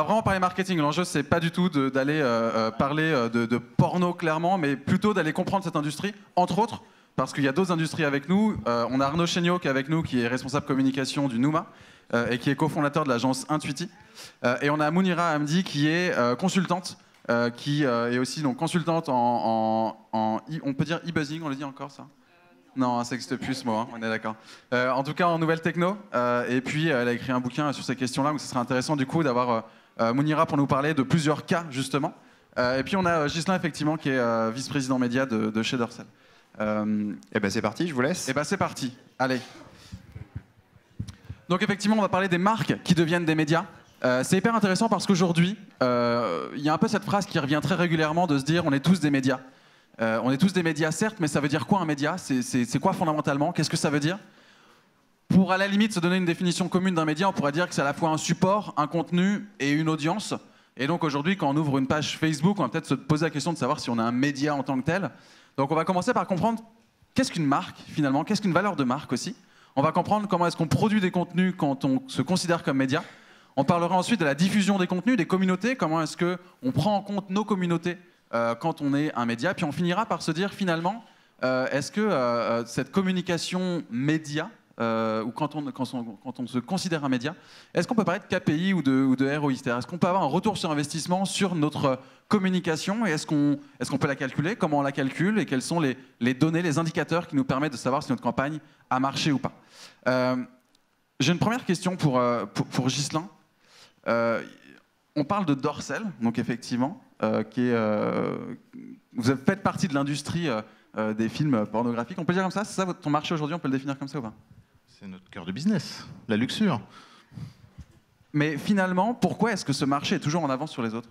va vraiment parler marketing. L'enjeu, c'est pas du tout d'aller parler de porno clairement, mais plutôt d'aller comprendre cette industrie, entre autres, parce qu'il y a d'autres industries avec nous. On a Arnaud Chéniaud qui est avec nous, qui est responsable communication du Nouma et qui est cofondateur de l'agence Intuiti. Et on a Mounira Hamdi qui est consultante, qui est aussi donc, consultante on peut dire e-buzzing, on le dit encore ça? Non, ça n'existe plus ce mot, hein, on est d'accord. En tout cas, en nouvelle techno. Et puis, elle a écrit un bouquin sur ces questions-là. Donc, ce serait intéressant, du coup, d'avoir Mounira pour nous parler de plusieurs cas, justement. Et puis, on a Ghislain, effectivement, qui est vice-président média de chez Dorsel. Eh ben, c'est parti, je vous laisse. Eh ben, c'est parti. Allez. Donc, effectivement, on va parler des marques qui deviennent des médias. C'est hyper intéressant parce qu'aujourd'hui, il y a un peu cette phrase qui revient très régulièrement de se dire on est tous des médias. On est tous des médias, certes, mais ça veut dire quoi un média? C'est quoi fondamentalement? Qu'est-ce que ça veut dire? Pour à la limite se donner une définition commune d'un média, on pourrait dire que c'est à la fois un support, un contenu et une audience. Et donc aujourd'hui, quand on ouvre une page Facebook, on va peut-être se poser la question de savoir si on a un média en tant que tel. Donc on va commencer par comprendre qu'est-ce qu'une marque finalement, qu'est-ce qu'une valeur de marque aussi. On va comprendre comment est-ce qu'on produit des contenus quand on se considère comme média. On parlera ensuite de la diffusion des contenus, des communautés, comment est-ce qu'on prend en compte nos communautés quand on est un média, puis on finira par se dire finalement, est-ce que cette communication média, ou quand on se considère un média, est-ce qu'on peut parler de KPI ou de ROI? Est-ce qu'on peut avoir un retour sur investissement sur notre communication et est-ce qu'on peut la calculer? Comment on la calcule et quelles sont les données, les indicateurs qui nous permettent de savoir si notre campagne a marché ou pas? J'ai une première question pour Ghislain. On parle de Dorsel, donc effectivement, vous faites partie de l'industrie des films pornographiques. On peut dire comme ça? C'est ça ton marché aujourd'hui? On peut le définir comme ça ou pas? C'est notre cœur de business, la luxure. Mais finalement, pourquoi est-ce que ce marché est toujours en avance sur les autres?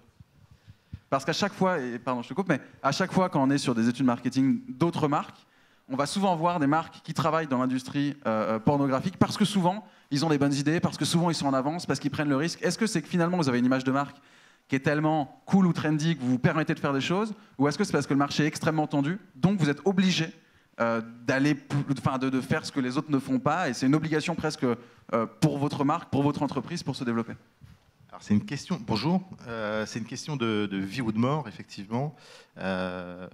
Parce qu'à chaque fois, et pardon, je te coupe, mais à chaque fois quand on est sur des études marketing d'autres marques, on va souvent voir des marques qui travaillent dans l'industrie pornographique parce que souvent, ils ont des bonnes idées, parce que souvent, ils sont en avance, parce qu'ils prennent le risque. Est-ce que c'est que finalement, vous avez une image de marque qui est tellement cool ou trendy que vous vous permettez de faire des choses? Ou est-ce que c'est parce que le marché est extrêmement tendu, donc vous êtes obligé de faire ce que les autres ne font pas, et c'est une obligation presque pour votre marque, pour votre entreprise, pour se développer? Alors c'est une question, bonjour, c'est une question de vie ou de mort, effectivement,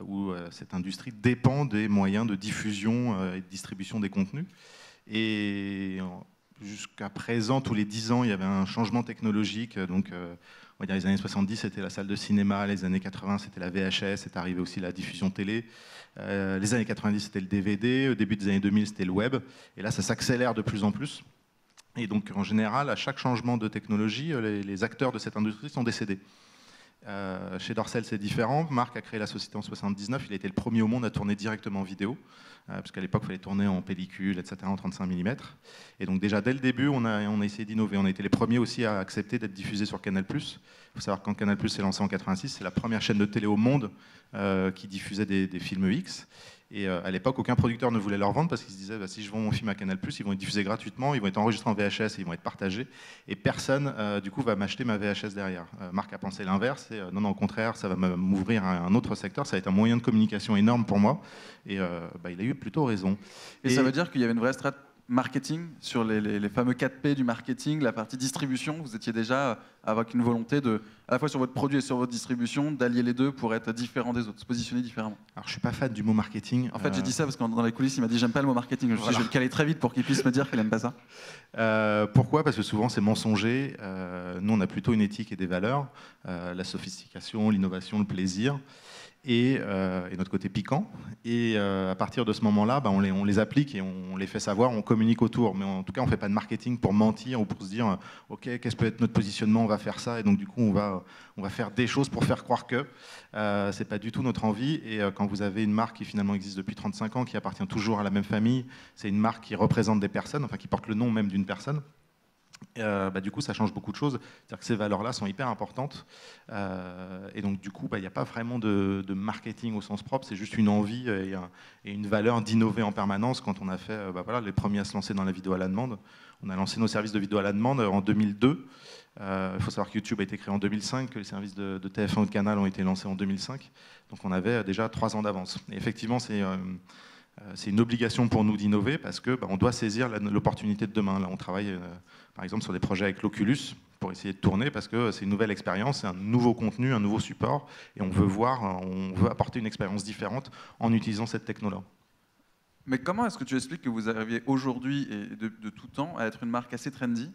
où cette industrie dépend des moyens de diffusion et de distribution des contenus. Et jusqu'à présent, tous les 10 ans, il y avait un changement technologique. Donc, on va dire les années 70, c'était la salle de cinéma, les années 80, c'était la VHS, c'est arrivé aussi la diffusion télé. Les années 90, c'était le DVD, au début des années 2000, c'était le web. Et là, ça s'accélère de plus en plus. Et donc, en général, à chaque changement de technologie, les acteurs de cette industrie sont décédés. Chez Dorsel, c'est différent. Marc a créé la société en 79. Il a été le premier au monde à tourner directement en vidéo, parce qu'à l'époque, il fallait tourner en pellicule, etc., en 35 mm. Et donc déjà, dès le début, on a essayé d'innover. On a été les premiers aussi à accepter d'être diffusés sur Canal+. Il faut savoir que quand Canal+ s'est lancé en 86, c'est la première chaîne de télé au monde qui diffusait des films X. Et à l'époque, aucun producteur ne voulait leur vendre parce qu'ils se disaient si je vends mon film à Canal+, ils vont être diffusés gratuitement, ils vont être enregistrés en VHS et ils vont être partagés. Et personne, du coup, va m'acheter ma VHS derrière. Marc a pensé l'inverse. Et non, au contraire, ça va m'ouvrir à un autre secteur. Ça va être un moyen de communication énorme pour moi. Et il a eu plutôt raison. Et ça veut dire qu'il y avait une vraie stratégie marketing sur les fameux 4P du marketing, la partie distribution. Vous étiez déjà avec une volonté à la fois sur votre produit et sur votre distribution, d'allier les deux pour être différent des autres, se positionner différemment. Alors je suis pas fan du mot marketing. En fait, j'ai dit ça parce que dans les coulisses, il m'a dit j'aime pas le mot marketing. Je vais le caler très vite pour qu'il puisse me dire qu'il aime pas ça. Pourquoi? Parce que souvent c'est mensonger. Nous, on a plutôt une éthique et des valeurs, la sophistication, l'innovation, le plaisir. Et notre côté piquant. Et à partir de ce moment-là, on les applique et on les fait savoir, on communique autour. Mais en tout cas, on ne fait pas de marketing pour mentir ou pour se dire OK, qu'est-ce peut être notre positionnement, on va faire ça. Et donc, du coup, on va faire des choses pour faire croire que. Ce n'est pas du tout notre envie. Et quand vous avez une marque qui finalement existe depuis 35 ans, qui appartient toujours à la même famille, c'est une marque qui représente des personnes, enfin qui porte le nom même d'une personne. Du coup, ça change beaucoup de choses. C'est-à-dire que ces valeurs-là sont hyper importantes. Et donc, du coup, il n'y a pas vraiment de marketing au sens propre. C'est juste une envie et une valeur d'innover en permanence. Quand on a fait les premiers à se lancer dans la vidéo à la demande, on a lancé nos services de vidéo à la demande en 2002. Il faut savoir que YouTube a été créé en 2005, que les services de TF1 ou de Canal ont été lancés en 2005. Donc, on avait déjà 3 ans d'avance. Et effectivement, c'est c'est une obligation pour nous d'innover parce que on doit saisir l'opportunité de demain. Là, on travaille par exemple sur des projets avec l'Oculus pour essayer de tourner parce que c'est une nouvelle expérience, c'est un nouveau contenu, un nouveau support et on veut apporter une expérience différente en utilisant cette techno-là. Mais comment est-ce que tu expliques que vous arriviez aujourd'hui et de tout temps à être une marque assez trendy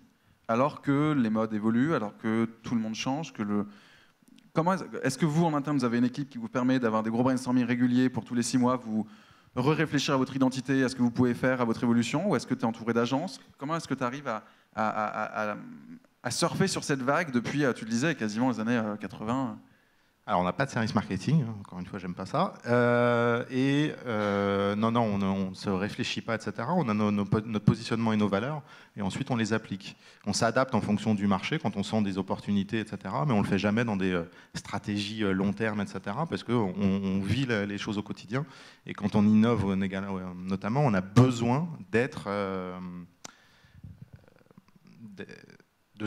alors que les modes évoluent, alors que tout le monde change, Comment est-ce que vous, en interne, vous avez une équipe qui vous permet d'avoir des gros brainstorming réguliers pour tous les 6 mois, vous réfléchir à votre identité, à ce que vous pouvez faire, à votre évolution, ou est-ce que tu es entouré d'agences? Comment est-ce que tu arrives à surfer sur cette vague depuis, tu le disais, quasiment les années 80? Alors, on n'a pas de service marketing, encore une fois, j'aime pas ça. Non, on ne se réfléchit pas, etc. On a notre positionnement et nos valeurs, et ensuite on les applique. On s'adapte en fonction du marché quand on sent des opportunités, etc. Mais on ne le fait jamais dans des stratégies long terme, etc. Parce qu'on vit les choses au quotidien. Et quand on innove, notamment, on a besoin de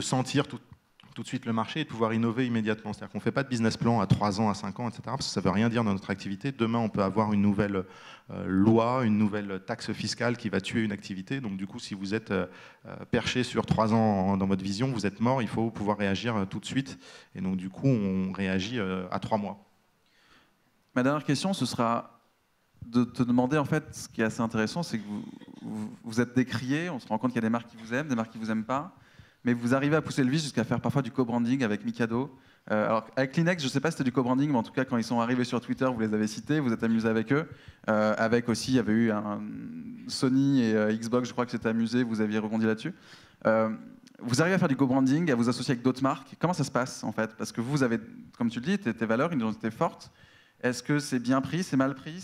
sentir tout de suite le marché et de pouvoir innover immédiatement. C'est-à-dire qu'on ne fait pas de business plan à 3 ans, à 5 ans, etc. Parce que ça ne veut rien dire dans notre activité. Demain, on peut avoir une nouvelle loi, une nouvelle taxe fiscale qui va tuer une activité. Donc du coup, si vous êtes perché sur 3 ans dans votre vision, vous êtes mort, il faut pouvoir réagir tout de suite. Et donc du coup, on réagit à 3 mois. Ma dernière question, ce sera de te demander, en fait, ce qui est assez intéressant, c'est que vous êtes décrié, on se rend compte qu'il y a des marques qui vous aiment, des marques qui ne vous aiment pas. Mais vous arrivez à pousser le vice jusqu'à faire parfois du co-branding avec Mikado. Alors, avec Kleenex, je ne sais pas si c'était du co-branding, mais en tout cas, quand ils sont arrivés sur Twitter, vous les avez cités, vous êtes amusé avec eux. Avec aussi, il y avait eu un Sony et Xbox, je crois que c'était amusé, vous aviez rebondi là-dessus. Vous arrivez à faire du co-branding, à vous associer avec d'autres marques. Comment ça se passe, en fait? Parce que vous avez, comme tu le dis, tes valeurs, une identité forte. Est-ce que c'est bien pris, c'est mal pris?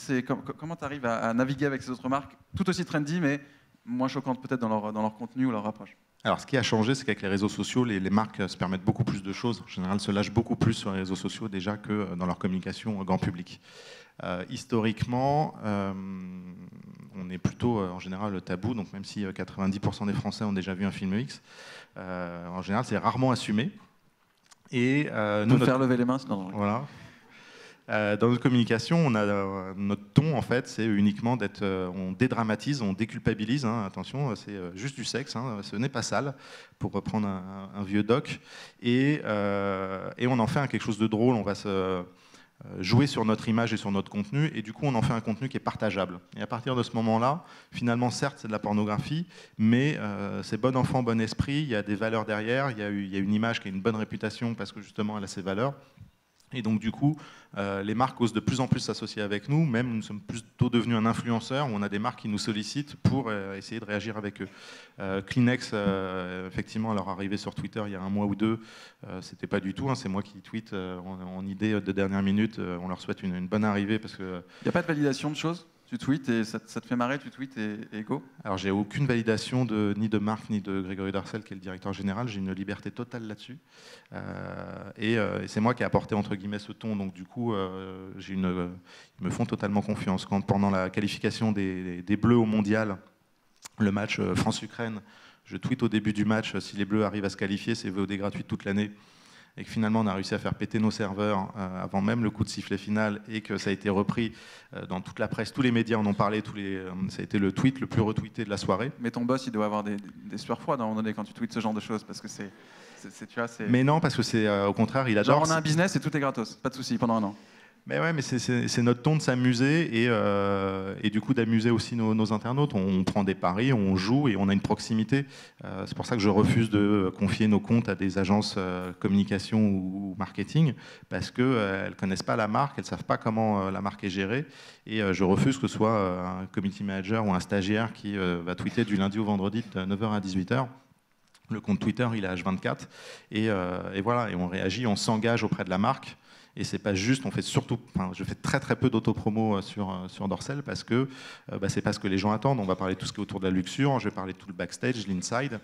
Comment tu arrives à naviguer avec ces autres marques, tout aussi trendy, mais moins choquantes peut-être dans leur contenu ou leur approche? Alors, ce qui a changé, c'est qu'avec les réseaux sociaux, les marques se permettent beaucoup plus de choses. En général, se lâchent beaucoup plus sur les réseaux sociaux déjà que dans leur communication au grand public. Historiquement, on est plutôt en général tabou, donc même si 90% des Français ont déjà vu un film X, en général, c'est rarement assumé. Et nous, faire lever les mains, c'est dangereux. Voilà. Dans notre communication, on a notre ton en fait, c'est uniquement on dédramatise, on déculpabilise. Attention, c'est juste du sexe, ce n'est pas sale, pour reprendre un vieux doc. Et on en fait quelque chose de drôle. On va se jouer sur notre image et sur notre contenu, et du coup, on en fait un contenu qui est partageable. Et à partir de ce moment-là, finalement, certes, c'est de la pornographie, mais c'est bon enfant, bon esprit. Il y a des valeurs derrière. Il y a une image qui a une bonne réputation parce que justement, elle a ses valeurs. Et donc du coup, les marques osent de plus en plus s'associer avec nous, même nous sommes plutôt devenus un influenceur, où on a des marques qui nous sollicitent pour essayer de réagir avec eux. Kleenex, effectivement, à leur arrivée sur Twitter il y a 1 mois ou 2, c'était pas du tout, c'est moi qui tweete en idée de dernière minute, on leur souhaite une bonne arrivée. Parce que... Il n'y a pas de validation de choses? Tu tweets et ça te fait marrer, tu tweets et go? Alors j'ai aucune validation ni de Marc ni de Grégory Darcel qui est le directeur général, j'ai une liberté totale là-dessus. Et c'est moi qui ai apporté entre guillemets ce ton, donc du coup ils me font totalement confiance. Quand pendant la qualification des Bleus au mondial, le match France-Ukraine, je tweete au début du match, si les Bleus arrivent à se qualifier, c'est VOD gratuit toute l'année. Et que finalement on a réussi à faire péter nos serveurs avant même le coup de sifflet final, et que ça a été repris dans toute la presse, tous les médias en ont parlé, ça a été le tweet le plus retweeté de la soirée. Mais ton boss, il doit avoir des sueurs froides à un moment donné quand tu tweets ce genre de choses, parce que tu vois, Mais non, parce que c'est au contraire, il adore. Genre on a un business et tout est gratos, pas de souci pendant 1 an. Mais ouais, mais c'est notre ton de s'amuser et du coup d'amuser aussi nos internautes. On prend des paris, on joue et on a une proximité. C'est pour ça que je refuse de confier nos comptes à des agences communication ou marketing, parce qu'elles ne connaissent pas la marque, elles ne savent pas comment la marque est gérée. Et je refuse que ce soit un community manager ou un stagiaire qui va tweeter du lundi au vendredi de 9h à 18h. Le compte Twitter, il est H24. Et voilà, et on réagit, on s'engage auprès de la marque. Et c'est pas juste, je fais très très peu d'autopromo sur Dorsel parce que c'est pas ce que les gens attendent. On va parler de tout ce qui est autour de la luxure, je vais parler de tout le backstage, l'inside,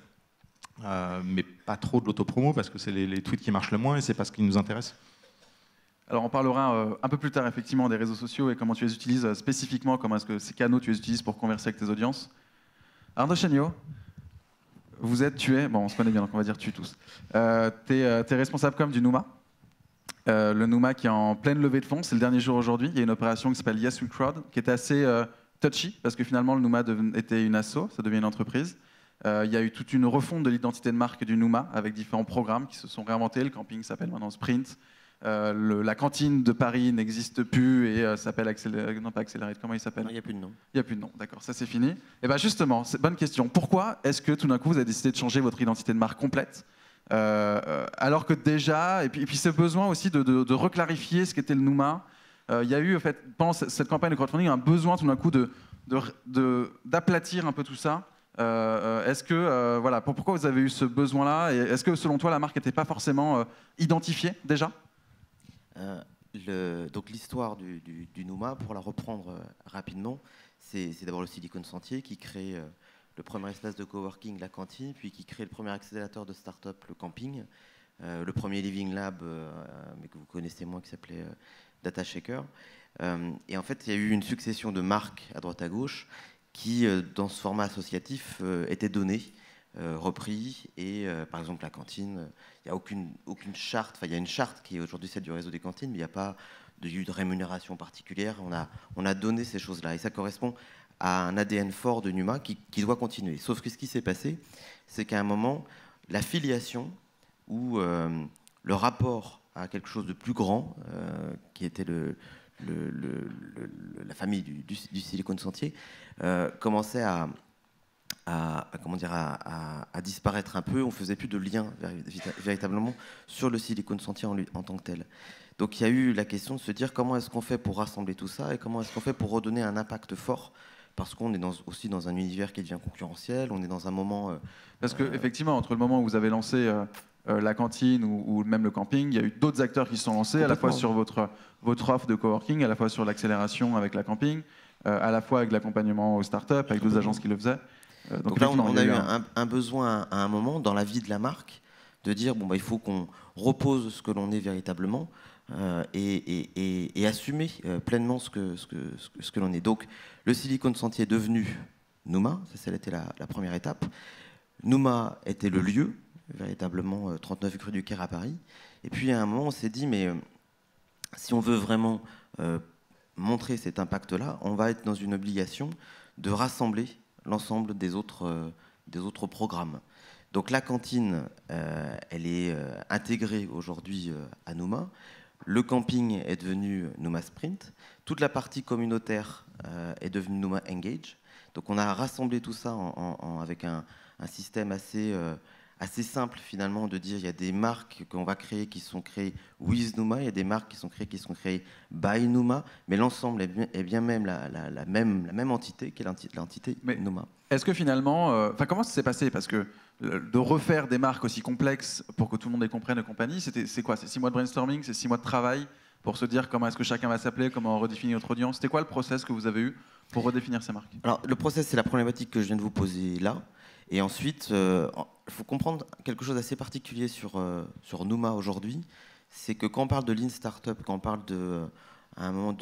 mais pas trop de l'autopromo parce que c'est les tweets qui marchent le moins et c'est pas ce qui nous intéresse. Alors on parlera un peu plus tard effectivement des réseaux sociaux et comment tu les utilises spécifiquement, comment est-ce que ces canaux tu les utilises pour converser avec tes audiences. Arnaud Chéniaud, on se connaît bien donc on va dire tu tous. T'es responsable comme du Nouma. Le Nouma qui est en pleine levée de fonds, c'est le dernier jour aujourd'hui. Il y a une opération qui s'appelle Yes We Crowd, qui était assez touchy, parce que finalement, le Numa était une asso, ça devient une entreprise. Il y a eu toute une refonte de l'identité de marque du Numa, avec différents programmes qui se sont réinventés. Le camping s'appelle maintenant Sprint. La cantine de Paris n'existe plus et s'appelle non pas Accelerate, comment il s'appelle? Il n'y a plus de nom. Il n'y a plus de nom, d'accord, ça c'est fini. Et bien justement, bonne question. Pourquoi est-ce que tout d'un coup vous avez décidé de changer votre identité de marque complète alors que déjà, et puis ce besoin aussi de reclarifier ce qu'était le Numa, il y a eu en fait, pendant cette campagne de crowdfunding un besoin tout d'un coup d'aplatir un peu tout ça. Est-ce que, voilà, pourquoi vous avez eu ce besoin-là? Et est-ce que selon toi la marque n'était pas forcément identifiée déjà? Donc l'histoire du Numa, pour la reprendre rapidement, c'est d'abord le Silicon Sentier qui crée le premier espace de coworking, la cantine, puis qui crée le premier accélérateur de start-up, le camping, le premier Living Lab, mais que vous connaissez moins, qui s'appelait Data Shaker. Et en fait, il y a eu une succession de marques à droite à gauche qui, dans ce format associatif, étaient données, repris. Et par exemple, la cantine, il n'y a aucune charte. Enfin, il y a une charte qui est aujourd'hui celle du réseau des cantines, mais il n'y a pas de rémunération particulière. On a donné ces choses-là. Et ça correspond à un ADN fort de Numa qui doit continuer. Sauf que ce qui s'est passé, c'est qu'à un moment, la filiation ou le rapport à quelque chose de plus grand, qui était la famille du Silicon Sentier, commençait à disparaître un peu. On ne faisait plus de lien véritablement sur le Silicon Sentier en tant que tel. Donc il y a eu la question de se dire comment est-ce qu'on fait pour rassembler tout ça et comment est-ce qu'on fait pour redonner un impact fort, parce qu'on est aussi dans un univers qui devient concurrentiel, on est dans un moment... Parce qu'effectivement, entre le moment où vous avez lancé la cantine ou même le camping, il y a eu d'autres acteurs qui se sont lancés, à la fois sur votre offre de coworking, à la fois sur l'accélération avec la camping, à la fois avec l'accompagnement aux startups, avec d'autres agences qui le faisaient. Donc là, on a eu un besoin à un moment dans la vie de la marque de dire bon, bah, il faut qu'on repose ce que l'on est véritablement et assumer pleinement ce que l'on est. Donc le Silicon Sentier est devenu Numa, ça a été la première étape. Numa était le lieu, véritablement 39 rue du Caire à Paris. Et puis à un moment, on s'est dit mais si on veut vraiment montrer cet impact-là, on va être dans une obligation de rassembler l'ensemble des autres programmes. Donc la cantine, elle est intégrée aujourd'hui à Numa. Le camping est devenu Numa Sprint. Toute la partie communautaire est devenue Numa Engage. Donc on a rassemblé tout ça avec un système assez simple finalement de dire il y a des marques qu'on va créer qui sont créées with Numa, il y a des marques qui sont créées by Numa, mais l'ensemble est bien même la même entité qui est l'entité Numa. Est-ce que finalement, comment ça s'est passé? Parce que de refaire des marques aussi complexes pour que tout le monde les comprenne et compagnie, c'est quoi? C'est 6 mois de brainstorming, c'est 6 mois de travail pour se dire comment est-ce que chacun va s'appeler, comment on redéfinit notre audience. C'était quoi le process que vous avez eu pour redéfinir ces marques? Alors le process, c'est la problématique que je viens de vous poser là. Et ensuite, il faut comprendre quelque chose d'assez particulier sur Numa aujourd'hui. C'est que quand on parle de Lean Startup, quand on parle à un moment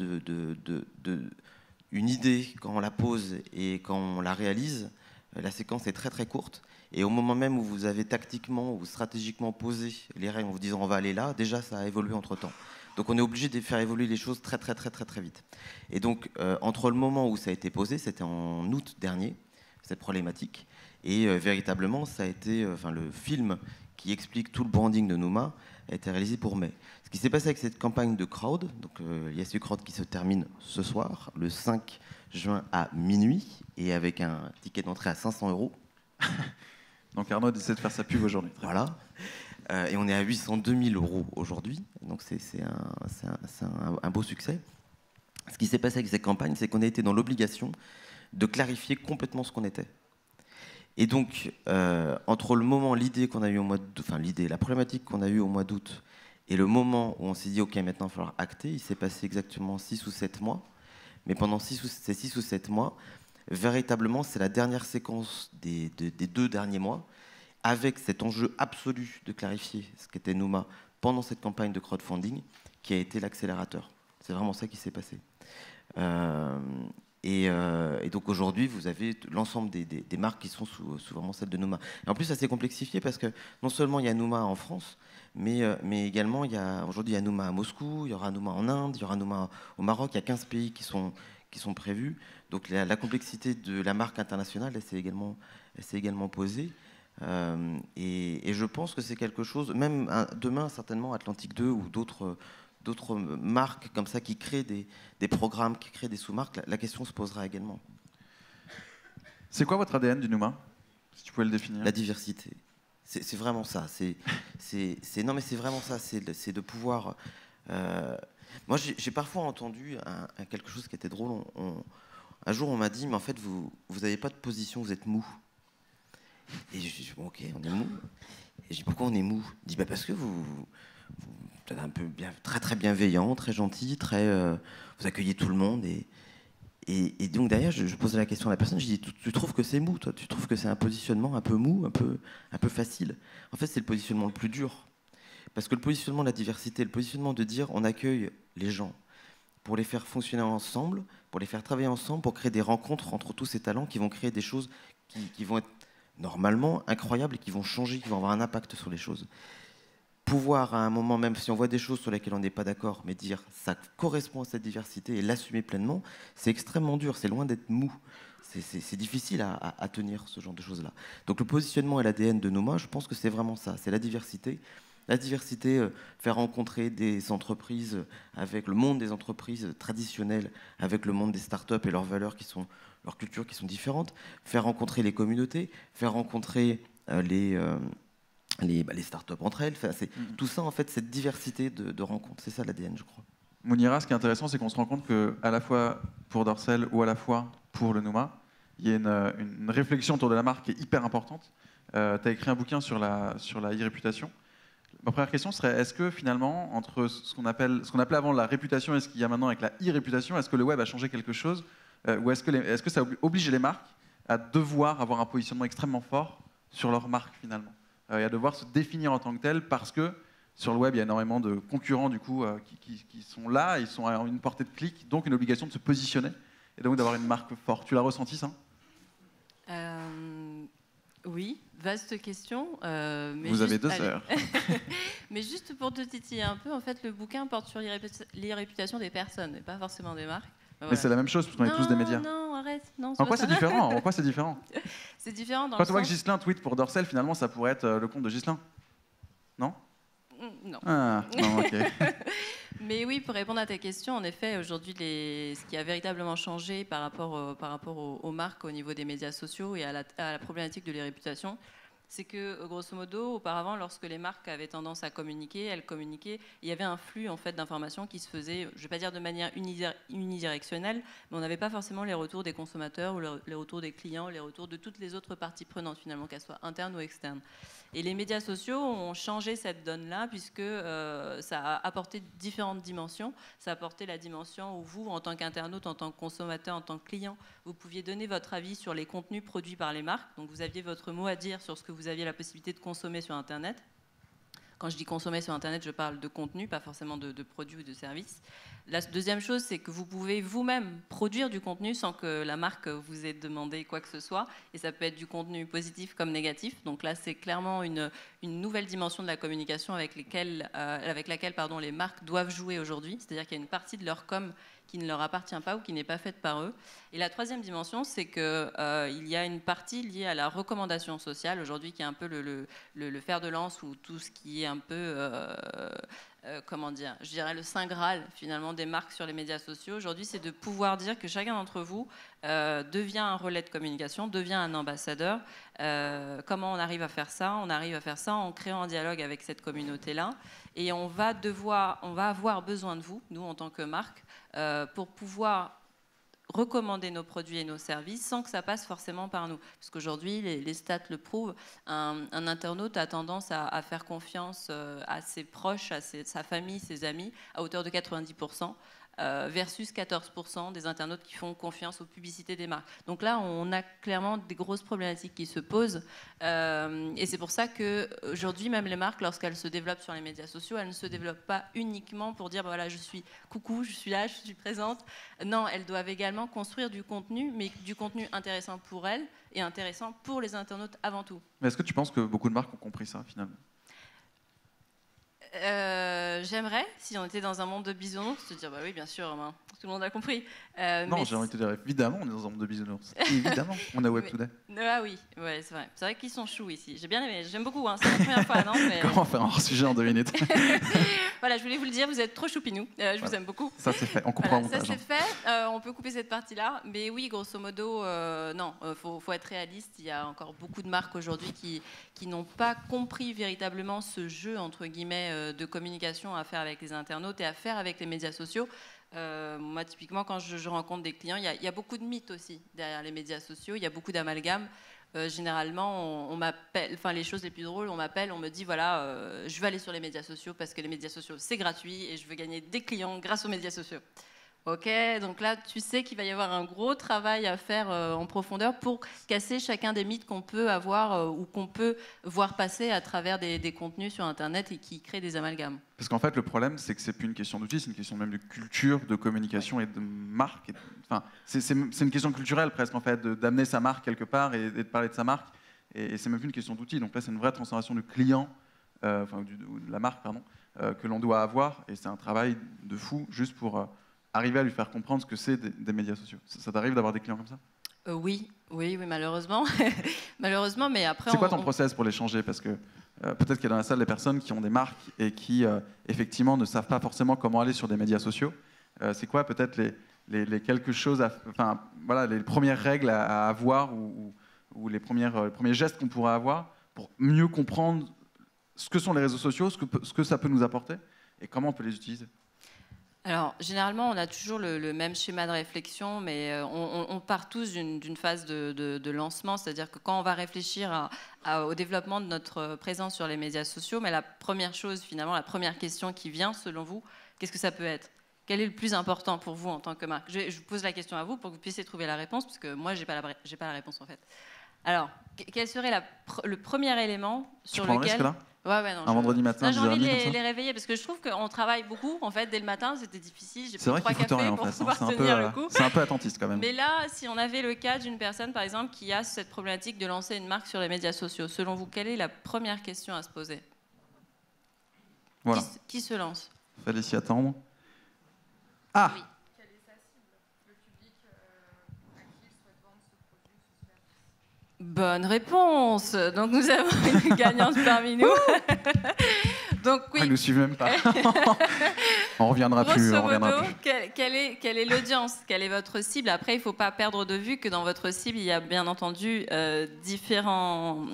une idée, quand on la pose et quand on la réalise, la séquence est très très courte. Et au moment même où vous avez tactiquement ou stratégiquement posé les règles en vous disant on va aller là, déjà ça a évolué entre-temps. Donc on est obligé de faire évoluer les choses très très très très très vite. Et donc entre le moment où ça a été posé, c'était en août dernier, cette problématique, et véritablement ça a été, le film qui explique tout le branding de Numa a été réalisé pour mai. Ce qui s'est passé avec cette campagne de crowd, donc l'ISU Crowd qui se termine ce soir, le 5 juin à minuit, et avec un ticket d'entrée à 500 €. Donc Arnaud essaie de faire sa pub aujourd'hui. Voilà. Et on est à 802 000 € aujourd'hui, donc c'est un beau succès. Ce qui s'est passé avec cette campagne, c'est qu'on a été dans l'obligation de clarifier complètement ce qu'on était. Et donc, entre le moment, l'idée qu'on a eu au mois d'août, la problématique qu'on a eue au mois d'août, et le moment où on s'est dit, OK, maintenant il va falloir acter, il s'est passé exactement 6 ou 7 mois. Mais pendant ces 6 ou 7 mois, véritablement, c'est la dernière séquence des 2 derniers mois, avec cet enjeu absolu de clarifier ce qu'était Numa pendant cette campagne de crowdfunding, qui a été l'accélérateur. C'est vraiment ça qui s'est passé. Et donc aujourd'hui, vous avez l'ensemble des marques qui sont sous vraiment celle de Numa. Et en plus, ça s'est complexifié parce que non seulement il y a Numa en France, mais également aujourd'hui il y a Numa à Moscou, il y aura Numa en Inde, il y aura Numa au Maroc. Il y a 15 pays qui sont qui sont prévues. Donc la complexité de la marque internationale, elle s'est également posée. Et je pense que c'est quelque chose, même demain certainement Atlantique 2 ou d'autres marques comme ça qui créent des programmes, qui créent des sous-marques, la question se posera également. C'est quoi votre ADN du Nouma, si tu pouvais le définir? La diversité. C'est vraiment ça. Non, mais c'est vraiment ça. C'est de pouvoir. Moi, j'ai parfois entendu quelque chose qui était drôle. Un jour, on m'a dit, mais en fait, vous n'avez pas de position, vous êtes mou. Et je dis, bon, ok, on est mou. Et je dis, pourquoi on est mou? Il dit, bah, parce que vous êtes un peu très très bienveillant, très gentil, vous accueillez tout le monde. Et donc derrière, je posais la question à la personne, je dis, tu trouves que c'est mou, toi? Tu trouves que c'est un positionnement un peu mou, un peu facile? En fait, c'est le positionnement le plus dur. Parce que le positionnement de la diversité, le positionnement de dire, on accueille les gens pour les faire fonctionner ensemble, pour les faire travailler ensemble, pour créer des rencontres entre tous ces talents qui vont créer des choses qui vont être normalement incroyables et qui vont changer, qui vont avoir un impact sur les choses. Pouvoir à un moment, même si on voit des choses sur lesquelles on n'est pas d'accord, mais dire ça correspond à cette diversité et l'assumer pleinement, c'est extrêmement dur, c'est loin d'être mou. C'est difficile à tenir ce genre de choses-là. Donc le positionnement et l'ADN de Nouma, je pense que c'est vraiment ça, c'est la diversité. La diversité, faire rencontrer des entreprises avec le monde des entreprises traditionnelles, avec le monde des startups et leurs valeurs leurs cultures qui sont différentes, faire rencontrer les communautés, faire rencontrer les startups entre elles. Enfin, tout ça, en fait, cette diversité de rencontres. C'est ça l'ADN, je crois. Mounira, ce qui est intéressant, c'est qu'on se rend compte qu'à la fois pour Dorsel ou à la fois pour le Nouma, il y a une réflexion autour de la marque qui est hyper importante. Tu as écrit un bouquin sur la e-réputation. Ma première question serait, est-ce que finalement, entre ce qu'on appelait avant la réputation et ce qu'il y a maintenant avec la e-réputation, est-ce que le web a changé quelque chose ou est-ce que ça oblige les marques à devoir avoir un positionnement extrêmement fort sur leur marque finalement et à devoir se définir en tant que tel parce que sur le web, il y a énormément de concurrents du coup, qui sont là, ils sont à une portée de clic, donc une obligation de se positionner et donc d'avoir une marque forte. Tu l'as ressenti ça? Oui, vaste question. Mais vous avez 2 heures. Mais juste pour te titiller un peu, en fait, le bouquin porte sur les réputations des personnes et pas forcément des marques. Voilà. Mais c'est la même chose, parce qu'on est tous des médias. Non, arrête. Non, en quoi c'est différent? En quoi c'est différent? C'est différent dans Quand le on voit sens... que Ghislain tweet pour Dorsel, finalement, ça pourrait être le compte de Ghislain. Non? Non. Ah, non, ok. Mais oui, pour répondre à ta question, en effet, aujourd'hui, ce qui a véritablement changé par rapport aux marques au niveau des médias sociaux et à la problématique de les réputations, c'est que, grosso modo, auparavant, lorsque les marques avaient tendance à communiquer, elles communiquaient, il y avait un flux en fait, d'informations qui se faisait, je ne vais pas dire de manière unidirectionnelle, mais on n'avait pas forcément les retours des consommateurs ou les retours des clients, les retours de toutes les autres parties prenantes, finalement, qu'elles soient internes ou externes. Et les médias sociaux ont changé cette donne-là, puisque ça a apporté différentes dimensions. Ça a apporté la dimension où vous, en tant qu'internaute, en tant que consommateur, en tant que client, vous pouviez donner votre avis sur les contenus produits par les marques. Donc vous aviez votre mot à dire sur ce que vous aviez la possibilité de consommer sur Internet. Quand je dis consommer sur Internet, je parle de contenu, pas forcément de produits ou de services. La deuxième chose, c'est que vous pouvez vous-même produire du contenu sans que la marque vous ait demandé quoi que ce soit. Et ça peut être du contenu positif comme négatif. Donc là, c'est clairement une nouvelle dimension de la communication avec laquelle les marques doivent jouer aujourd'hui. C'est-à-dire qu'il y a une partie de leur com qui ne leur appartient pas ou qui n'est pas faite par eux. Et la troisième dimension, c'est qu'il y a une partie liée à la recommandation sociale, aujourd'hui, qui est un peu le fer de lance ou tout ce qui est un peu, comment dire, je dirais le saint graal, finalement, des marques sur les médias sociaux. Aujourd'hui, c'est de pouvoir dire que chacun d'entre vous devient un relais de communication, devient un ambassadeur. Comment on arrive à faire ça? On arrive à faire ça en créant un dialogue avec cette communauté-là. Et on va avoir besoin de vous, nous, en tant que marque, pour pouvoir recommander nos produits et nos services sans que ça passe forcément par nous. Parce qu'aujourd'hui, les stats le prouvent, un internaute a tendance à faire confiance à ses proches, à sa famille, ses amis, à hauteur de 90%. Versus 14% des internautes qui font confiance aux publicités des marques. Donc là, on a clairement des grosses problématiques qui se posent. Et c'est pour ça qu'aujourd'hui, même les marques, lorsqu'elles se développent sur les médias sociaux, elles ne se développent pas uniquement pour dire, bah voilà, je suis coucou, je suis là, je suis présente. Non, elles doivent également construire du contenu, mais du contenu intéressant pour elles et intéressant pour les internautes avant tout. Mais est-ce que tu penses que beaucoup de marques ont compris ça, finalement? J'aimerais, si on était dans un monde de bisounours, te dire bah oui, bien sûr, hein, tout le monde a compris. Non, j'ai envie de te dire, évidemment, on est dans un monde de bisounours. Évidemment, on a Web Today. Ah oui, ouais, c'est vrai. C'est vrai qu'ils sont choux ici. J'ai bien aimé, j'aime beaucoup. Hein. C'est la première fois, non mais... Comment faire un hors-sujet en 2 minutes? Voilà, je voulais vous le dire, vous êtes trop choupinou. Je vous aime beaucoup. Ça c'est fait, on comprend. Voilà, ça c'est fait. On peut couper cette partie-là, mais oui, grosso modo, non, faut être réaliste. Il y a encore beaucoup de marques aujourd'hui qui n'ont pas compris véritablement ce jeu entre guillemets de communication à faire avec les internautes et à faire avec les médias sociaux. Moi, typiquement, quand je rencontre des clients, il y a beaucoup de mythes aussi derrière les médias sociaux. Il y a beaucoup d'amalgames. Généralement, on m'appelle, enfin les choses les plus drôles, on m'appelle, on me dit voilà, je veux aller sur les médias sociaux parce que les médias sociaux c'est gratuit et je veux gagner des clients grâce aux médias sociaux. Ok, donc là tu sais qu'il va y avoir un gros travail à faire en profondeur pour casser chacun des mythes qu'on peut avoir ou qu'on peut voir passer à travers des contenus sur Internet et qui créent des amalgames. Parce qu'en fait, le problème, c'est que c'est plus une question d'outils, c'est une question même de culture, de communication et de marque. Enfin, c'est une question culturelle presque, en fait, d'amener sa marque quelque part et de parler de sa marque. Et c'est même plus une question d'outils. Donc là, c'est une vraie transformation du client, enfin, de la marque, pardon, que l'on doit avoir. Et c'est un travail de fou juste pour arriver à lui faire comprendre ce que c'est des médias sociaux. Ça t'arrive d'avoir des clients comme ça? Oui, malheureusement. Malheureusement, mais après... C'est quoi ton process pour les changer? Parce que peut-être qu'il y a dans la salle des personnes qui ont des marques et qui, effectivement, ne savent pas forcément comment aller sur des médias sociaux. C'est quoi peut-être les quelque chose, enfin, voilà, les premières règles à avoir ou les premiers gestes qu'on pourrait avoir pour mieux comprendre ce que sont les réseaux sociaux, ce que ça peut nous apporter et comment on peut les utiliser? Alors, généralement, on a toujours le même schéma de réflexion, mais on part tous d'une phase de lancement, c'est-à-dire que quand on va réfléchir au développement de notre présence sur les médias sociaux, mais la première chose, finalement, la première question qui vient, selon vous, qu'est-ce que ça peut être? Quel est le plus important pour vous en tant que marque? Je vous pose la question à vous pour que vous puissiez trouver la réponse, parce que moi, j'ai pas la réponse, en fait. Alors, quel serait le premier élément sur lequel... Tu prends le risque, là? Ouais, non, un vendredi matin, j'ai envie de les réveiller parce que je trouve qu'on travaille beaucoup. En fait, dès le matin, c'était difficile. J'ai pris 3 cafés pour pouvoir tenir le coup. C'est un peu attentiste quand même. Mais là, si on avait le cas d'une personne, par exemple, qui a cette problématique de lancer une marque sur les médias sociaux, selon vous, quelle est la première question à se poser? Voilà. Qui se lance? Fallait s'y attendre. Ah oui. Quelle est sa cible? Le public à qui il souhaite vendre ce produit ou ce service? Bonne réponse. Donc nous avons une gagnante parmi nous. Donc oui. Ils nous suivent même pas. On reviendra plus. Quelle est l'audience? Quelle est votre cible? Après, il ne faut pas perdre de vue que dans votre cible, il y a bien entendu différents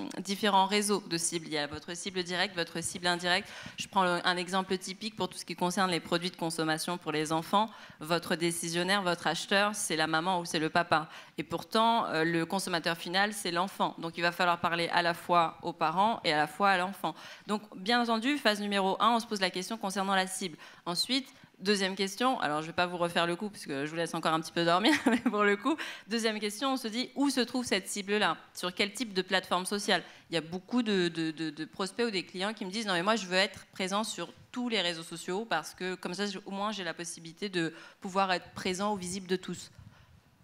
réseaux de cibles. Il y a votre cible directe, votre cible indirecte. Je prends un exemple typique pour tout ce qui concerne les produits de consommation pour les enfants. Votre décisionnaire, votre acheteur, c'est la maman ou c'est le papa. Et pourtant, le consommateur final, c'est l'enfant. Donc, il va falloir parler à la fois aux parents et à la fois à l'enfant. Donc, bien entendu, phase numéro 1, on se pose la question concernant la cible. Ensuite, deuxième question, alors je ne vais pas vous refaire le coup parce que je vous laisse encore un petit peu dormir, mais pour le coup, deuxième question, on se dit où se trouve cette cible-là? Sur quel type de plateforme sociale? Il y a beaucoup de prospects ou des clients qui me disent non mais moi je veux être présent sur tous les réseaux sociaux parce que comme ça au moins j'ai la possibilité de pouvoir être présent ou visible de tous.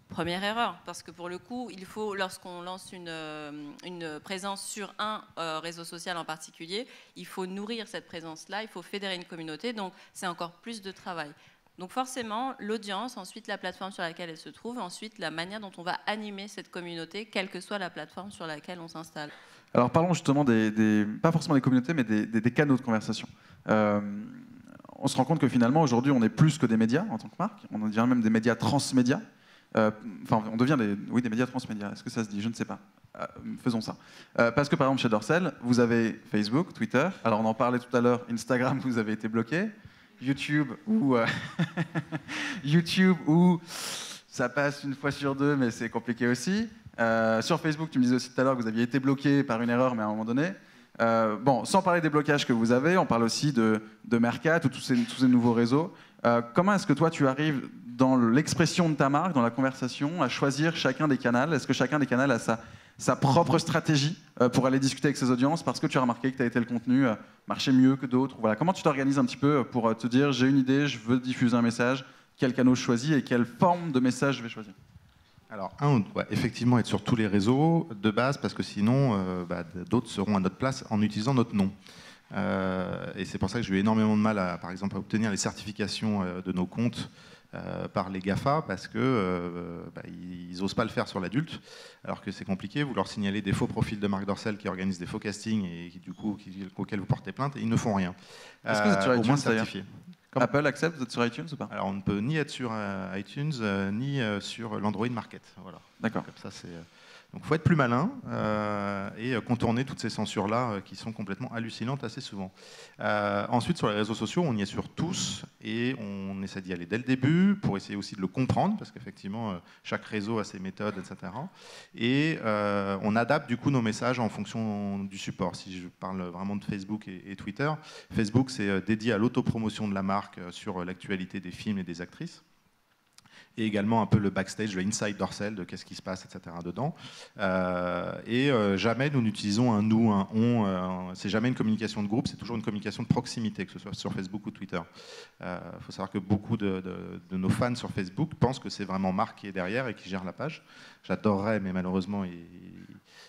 Première erreur, parce que pour le coup, il faut, lorsqu'on lance une présence sur un réseau social en particulier, il faut nourrir cette présence-là, il faut fédérer une communauté, donc c'est encore plus de travail. Donc forcément, l'audience, ensuite la plateforme sur laquelle elle se trouve, ensuite la manière dont on va animer cette communauté, quelle que soit la plateforme sur laquelle on s'installe. Alors parlons justement pas forcément des communautés, mais des canaux de conversation. On se rend compte que finalement, aujourd'hui, on est plus que des médias en tant que marque, on devient même des médias transmédias. Enfin, on devient des médias transmédia. Est-ce que ça se dit? Je ne sais pas. Faisons ça. Parce que par exemple, chez Dorsel, vous avez Facebook, Twitter. Alors, on en parlait tout à l'heure. Instagram, vous avez été bloqué. YouTube, où ça passe une fois sur deux, mais c'est compliqué aussi. Sur Facebook, tu me disais aussi tout à l'heure que vous aviez été bloqué par une erreur, mais à un moment donné. Bon, sans parler des blocages que vous avez, on parle aussi de Mercat ou tous ces nouveaux réseaux. Comment est-ce que toi, tu arrives dans l'expression de ta marque, dans la conversation, à choisir chacun des canaux? Est-ce que chacun des canaux a sa propre stratégie pour aller discuter avec ses audiences parce que tu as remarqué que tel contenu marchait mieux que d'autres? Voilà. Comment tu t'organises un petit peu pour te dire j'ai une idée, je veux diffuser un message, quel canal je choisis et quelle forme de message je vais choisir? Alors, on doit effectivement être sur tous les réseaux de base parce que sinon, d'autres seront à notre place en utilisant notre nom. Et c'est pour ça que j'ai eu énormément de mal, par exemple, à obtenir les certifications de nos comptes par les GAFA, parce que ils n'osent pas le faire sur l'adulte, alors que c'est compliqué. Vous leur signalez des faux profils de Marc Dorcel qui organisent des faux castings et qui, du coup, auxquels vous portez plainte, et ils ne font rien. Est-ce que vous êtes sur au iTunes, moins d'ailleurs certifié. Apple accepte, vous êtes sur iTunes ou pas? Alors on ne peut ni être sur iTunes ni sur l'Android Market. Voilà. D'accord. Comme ça, donc il faut être plus malin et contourner toutes ces censures-là qui sont complètement hallucinantes assez souvent. Ensuite, sur les réseaux sociaux, on y est sur tous et on essaie d'y aller dès le début pour essayer aussi de le comprendre, parce qu'effectivement, chaque réseau a ses méthodes, etc. Et on adapte du coup nos messages en fonction du support. Si je parle vraiment de Facebook et Twitter, Facebook, c'est dédié à l'autopromotion de la marque sur l'actualité des films et des actrices. Et également un peu le backstage, le inside Dorcel, de qu'est-ce qui se passe, etc. dedans. Jamais nous n'utilisons un nous, un on. C'est jamais une communication de groupe, c'est toujours une communication de proximité, que ce soit sur Facebook ou Twitter. Il faut savoir que beaucoup de nos fans sur Facebook pensent que c'est vraiment Marc qui est derrière et qui gère la page. J'adorerais, mais malheureusement,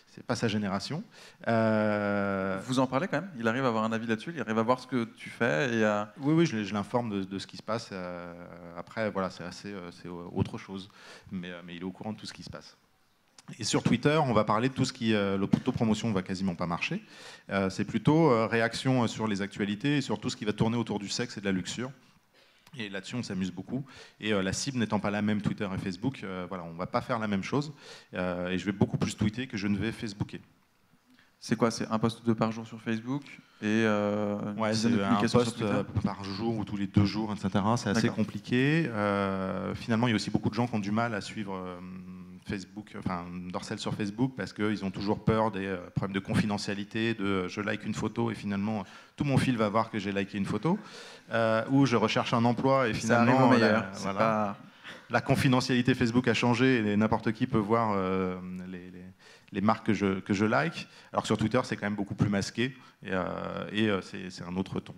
c'est pas sa génération. Vous en parlez quand même? Il arrive à avoir un avis là-dessus? Il arrive à voir ce que tu fais et à... Oui, je l'informe de ce qui se passe. Après, voilà, c'est autre chose. Mais il est au courant de tout ce qui se passe. Et sur Twitter, on va parler de tout ce qui... l'autopromotion ne va quasiment pas marcher. C'est plutôt réaction sur les actualités et sur tout ce qui va tourner autour du sexe et de la luxure. Et là-dessus, on s'amuse beaucoup. Et la cible n'étant pas la même, Twitter et Facebook, voilà, on ne va pas faire la même chose. Et je vais beaucoup plus tweeter que je ne vais Facebooker. C'est quoi? C'est un post ou deux par jour sur Facebook et ouais, c'est un post par jour ou tous les 2 jours, etc. C'est assez compliqué. Finalement, il y a aussi beaucoup de gens qui ont du mal à suivre Facebook, enfin Dorcel sur Facebook, parce qu'ils ont toujours peur des problèmes de confidentialité, de je like une photo et finalement tout mon fil va voir que j'ai liké une photo, ou je recherche un emploi et finalement la confidentialité Facebook a changé et n'importe qui peut voir les marques que je like, alors que sur Twitter c'est quand même beaucoup plus masqué et c'est un autre ton.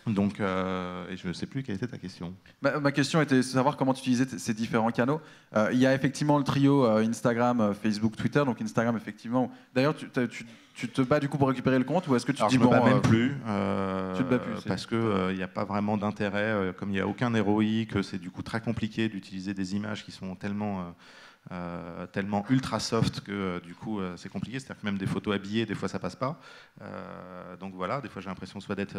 Donc, et je ne sais plus quelle était ta question. Ma question était de savoir comment tu utilisais ces différents canaux. Il y a effectivement le trio Instagram, Facebook, Twitter. Donc Instagram, effectivement. D'ailleurs, tu te bats du coup pour récupérer le compte, ou est-ce que tu Alors, dis je me bats même plus, tu te bats plus parce qu'il n'y a pas vraiment d'intérêt. Comme il n'y a aucun ROI, que c'est du coup très compliqué d'utiliser des images qui sont tellement ultra soft que du coup c'est compliqué, c'est-à-dire que même des photos habillées des fois ça passe pas, donc voilà, des fois j'ai l'impression soit d'être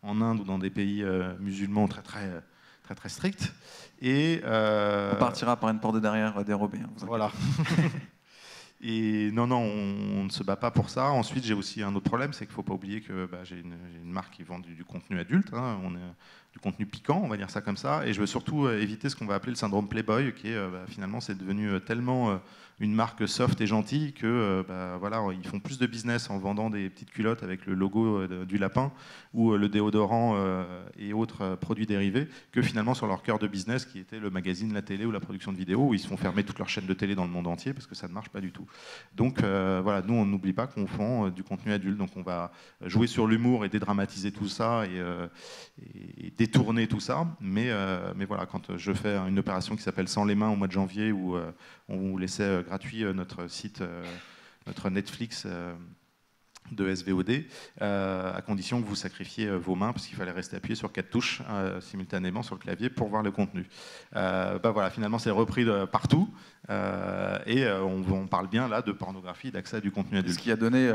en Inde ou dans des pays musulmans très stricts et on partira par une porte de derrière dérobée, hein, voilà. Et non, on ne se bat pas pour ça. Ensuite, j'ai aussi un autre problème, c'est qu'il ne faut pas oublier que j'ai une marque qui vend du contenu adulte, hein, du contenu piquant, on va dire ça comme ça, et je veux surtout éviter ce qu'on va appeler le syndrome Playboy, qui est finalement c'est devenu tellement une marque soft et gentille que voilà, ils font plus de business en vendant des petites culottes avec le logo du lapin ou le déodorant et autres produits dérivés que finalement sur leur cœur de business qui était le magazine, la télé ou la production de vidéos, où ils se font fermer toute leur chaîne de télé dans le monde entier parce que ça ne marche pas du tout. Donc voilà, nous on n'oublie pas qu'on vend du contenu adulte, donc on va jouer sur l'humour et dédramatiser tout ça et détourner tout ça, mais voilà, quand je fais une opération qui s'appelle Sans les mains au mois de janvier où on vous laissait gratuit notre site, notre Netflix de SVOD, à condition que vous sacrifiez vos mains, parce qu'il fallait rester appuyé sur 4 touches simultanément sur le clavier pour voir le contenu. Voilà, finalement c'est repris partout, et on parle bien là de pornographie, d'accès à du contenu adulte. Ce qui a donné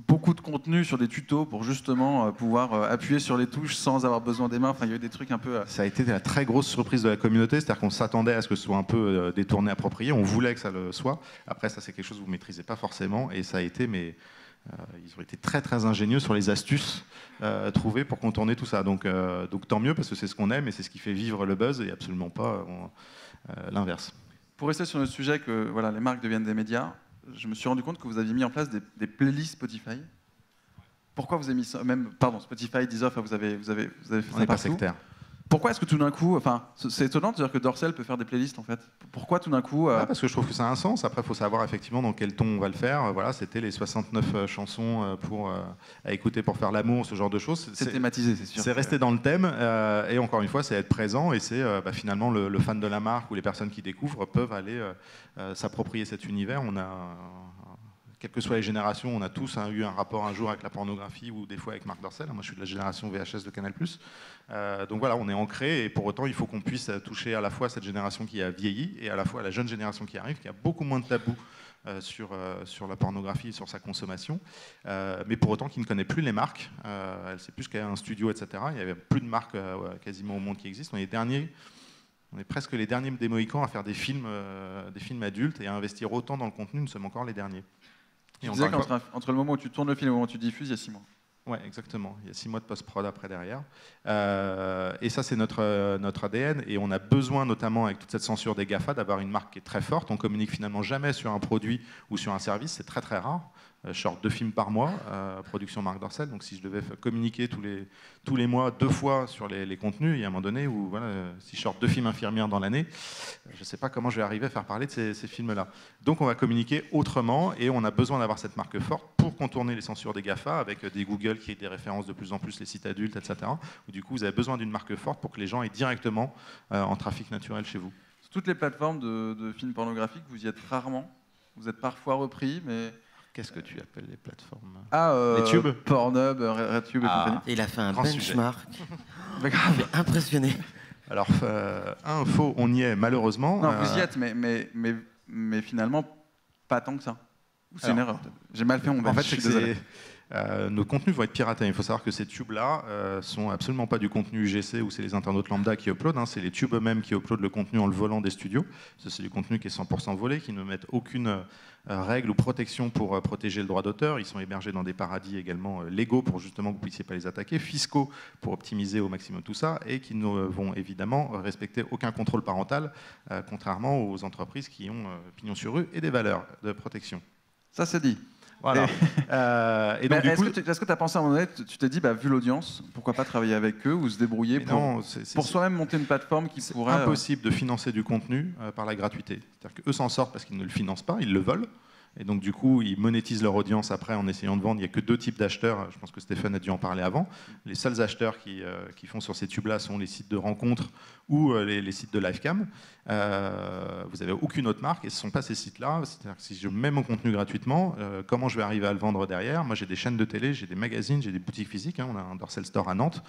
beaucoup de contenu sur des tutos pour justement pouvoir appuyer sur les touches sans avoir besoin des mains. Enfin, il y a eu des trucs un peu... Ça a été la très grosse surprise de la communauté, c'est-à-dire qu'on s'attendait à ce que ce soit un peu détourné, approprié, on voulait que ça le soit. Après, ça c'est quelque chose que vous ne maîtrisez pas forcément, et ça a été... ils ont été très ingénieux sur les astuces trouvées pour contourner tout ça. Donc tant mieux, parce que c'est ce qu'on aime et c'est ce qui fait vivre le buzz et absolument pas l'inverse. Pour rester sur le sujet que voilà, les marques deviennent des médias, je me suis rendu compte que vous aviez mis en place des playlists Spotify. Pourquoi vous avez mis ça? Même, pardon, Spotify, Deezer, vous avez fait ça partout. On n'est pas sectaire. Pourquoi est-ce que tout d'un coup, enfin, c'est étonnant de dire que Dorcel peut faire des playlists en fait. Pourquoi tout d'un coup Parce que je trouve que ça a un sens. Après, il faut savoir effectivement dans quel ton on va le faire. Voilà, c'était les 69 chansons à écouter pour faire l'amour, ce genre de choses. C'est thématisé, c'est sûr. C'est resté dans le thème. Et encore une fois, c'est être présent. Et c'est finalement le fan de la marque ou les personnes qui découvrent peuvent aller s'approprier cet univers. On a quelles que soient les générations, on a tous eu un rapport un jour avec la pornographie ou des fois avec Marc Dorcel. Moi, je suis de la génération VHS de Canal+. Donc voilà, on est ancré et pour autant, il faut qu'on puisse toucher à la fois cette génération qui a vieilli et à la fois la jeune génération qui arrive, qui a beaucoup moins de tabous sur la pornographie et sur sa consommation, mais pour autant qui ne connaît plus les marques. Elle sait plus qu'elle a un studio, etc. Il n'y avait plus de marques quasiment au monde qui existent. On est presque les derniers des Mohicans à faire des films adultes et à investir autant dans le contenu. Nous sommes encore les derniers. Tu disais qu'entre le moment où tu tournes le film et le moment où tu diffuses, il y a 6 mois. Oui, exactement. Il y a 6 mois de post-prod après derrière. Et ça, c'est notre ADN. Et on a besoin, notamment avec toute cette censure des GAFA, d'avoir une marque qui est très forte. On communique finalement jamais sur un produit ou sur un service. C'est très, très rare. Je sors 2 films par mois, production Marc Dorcel. Donc si je devais communiquer tous les mois 2 fois sur les contenus, il y a un moment donné où voilà, si je sors 2 films infirmières dans l'année, je ne sais pas comment je vais arriver à faire parler de ces films-là. Donc on va communiquer autrement et on a besoin d'avoir cette marque forte pour contourner les censures des GAFA avec des Google qui des références de plus en plus, les sites adultes, etc. Où du coup vous avez besoin d'une marque forte pour que les gens aient directement en trafic naturel chez vous. Sur toutes les plateformes de films pornographiques, vous y êtes rarement. Vous êtes parfois repris, mais... Qu'est-ce que tu appelles les plateformes? Les tubes, Pornhub, RedTube et compagnie. Il a fait un benchmark. Mais grave. Impressionné. Alors, faux, on y est malheureusement. Non, vous y êtes, mais finalement, pas tant que ça. C'est une erreur. J'ai mal fait mon bench. En fait, nos contenus vont être piratés. Il faut savoir que ces tubes-là sont absolument pas du contenu UGC où c'est les internautes lambda qui uploadent. C'est les tubes eux-mêmes qui uploadent le contenu en le volant des studios. C'est du contenu qui est 100% volé, qui ne mettent aucune règle ou protection pour protéger le droit d'auteur. Ils sont hébergés dans des paradis également légaux pour justement que vous ne puissiez pas les attaquer, fiscaux pour optimiser au maximum tout ça, et qui ne vont évidemment respecter aucun contrôle parental, contrairement aux entreprises qui ont pignon sur rue et des valeurs de protection. Ça, c'est dit. Voilà. Et donc, est-ce que tu as pensé à un moment donné, tu t'es dit, vu l'audience, pourquoi pas travailler avec eux ou se débrouiller pour soi-même monter une plateforme qui pourrait... C'est impossible de financer du contenu par la gratuité. C'est-à-dire qu'eux s'en sortent parce qu'ils ne le financent pas, ils le veulent. Et donc, du coup, ils monétisent leur audience après en essayant de vendre. Il n'y a que 2 types d'acheteurs. Je pense que Stéphane a dû en parler avant. Les seuls acheteurs qui font sur ces tubes-là sont les sites de rencontres ou les sites de livecam. Vous n'avez aucune autre marque et ce ne sont pas ces sites-là. C'est-à-dire que si je mets mon contenu gratuitement, comment je vais arriver à le vendre derrière? Moi, j'ai des chaînes de télé, j'ai des magazines, j'ai des boutiques physiques. On a un Dorcel Store à Nantes.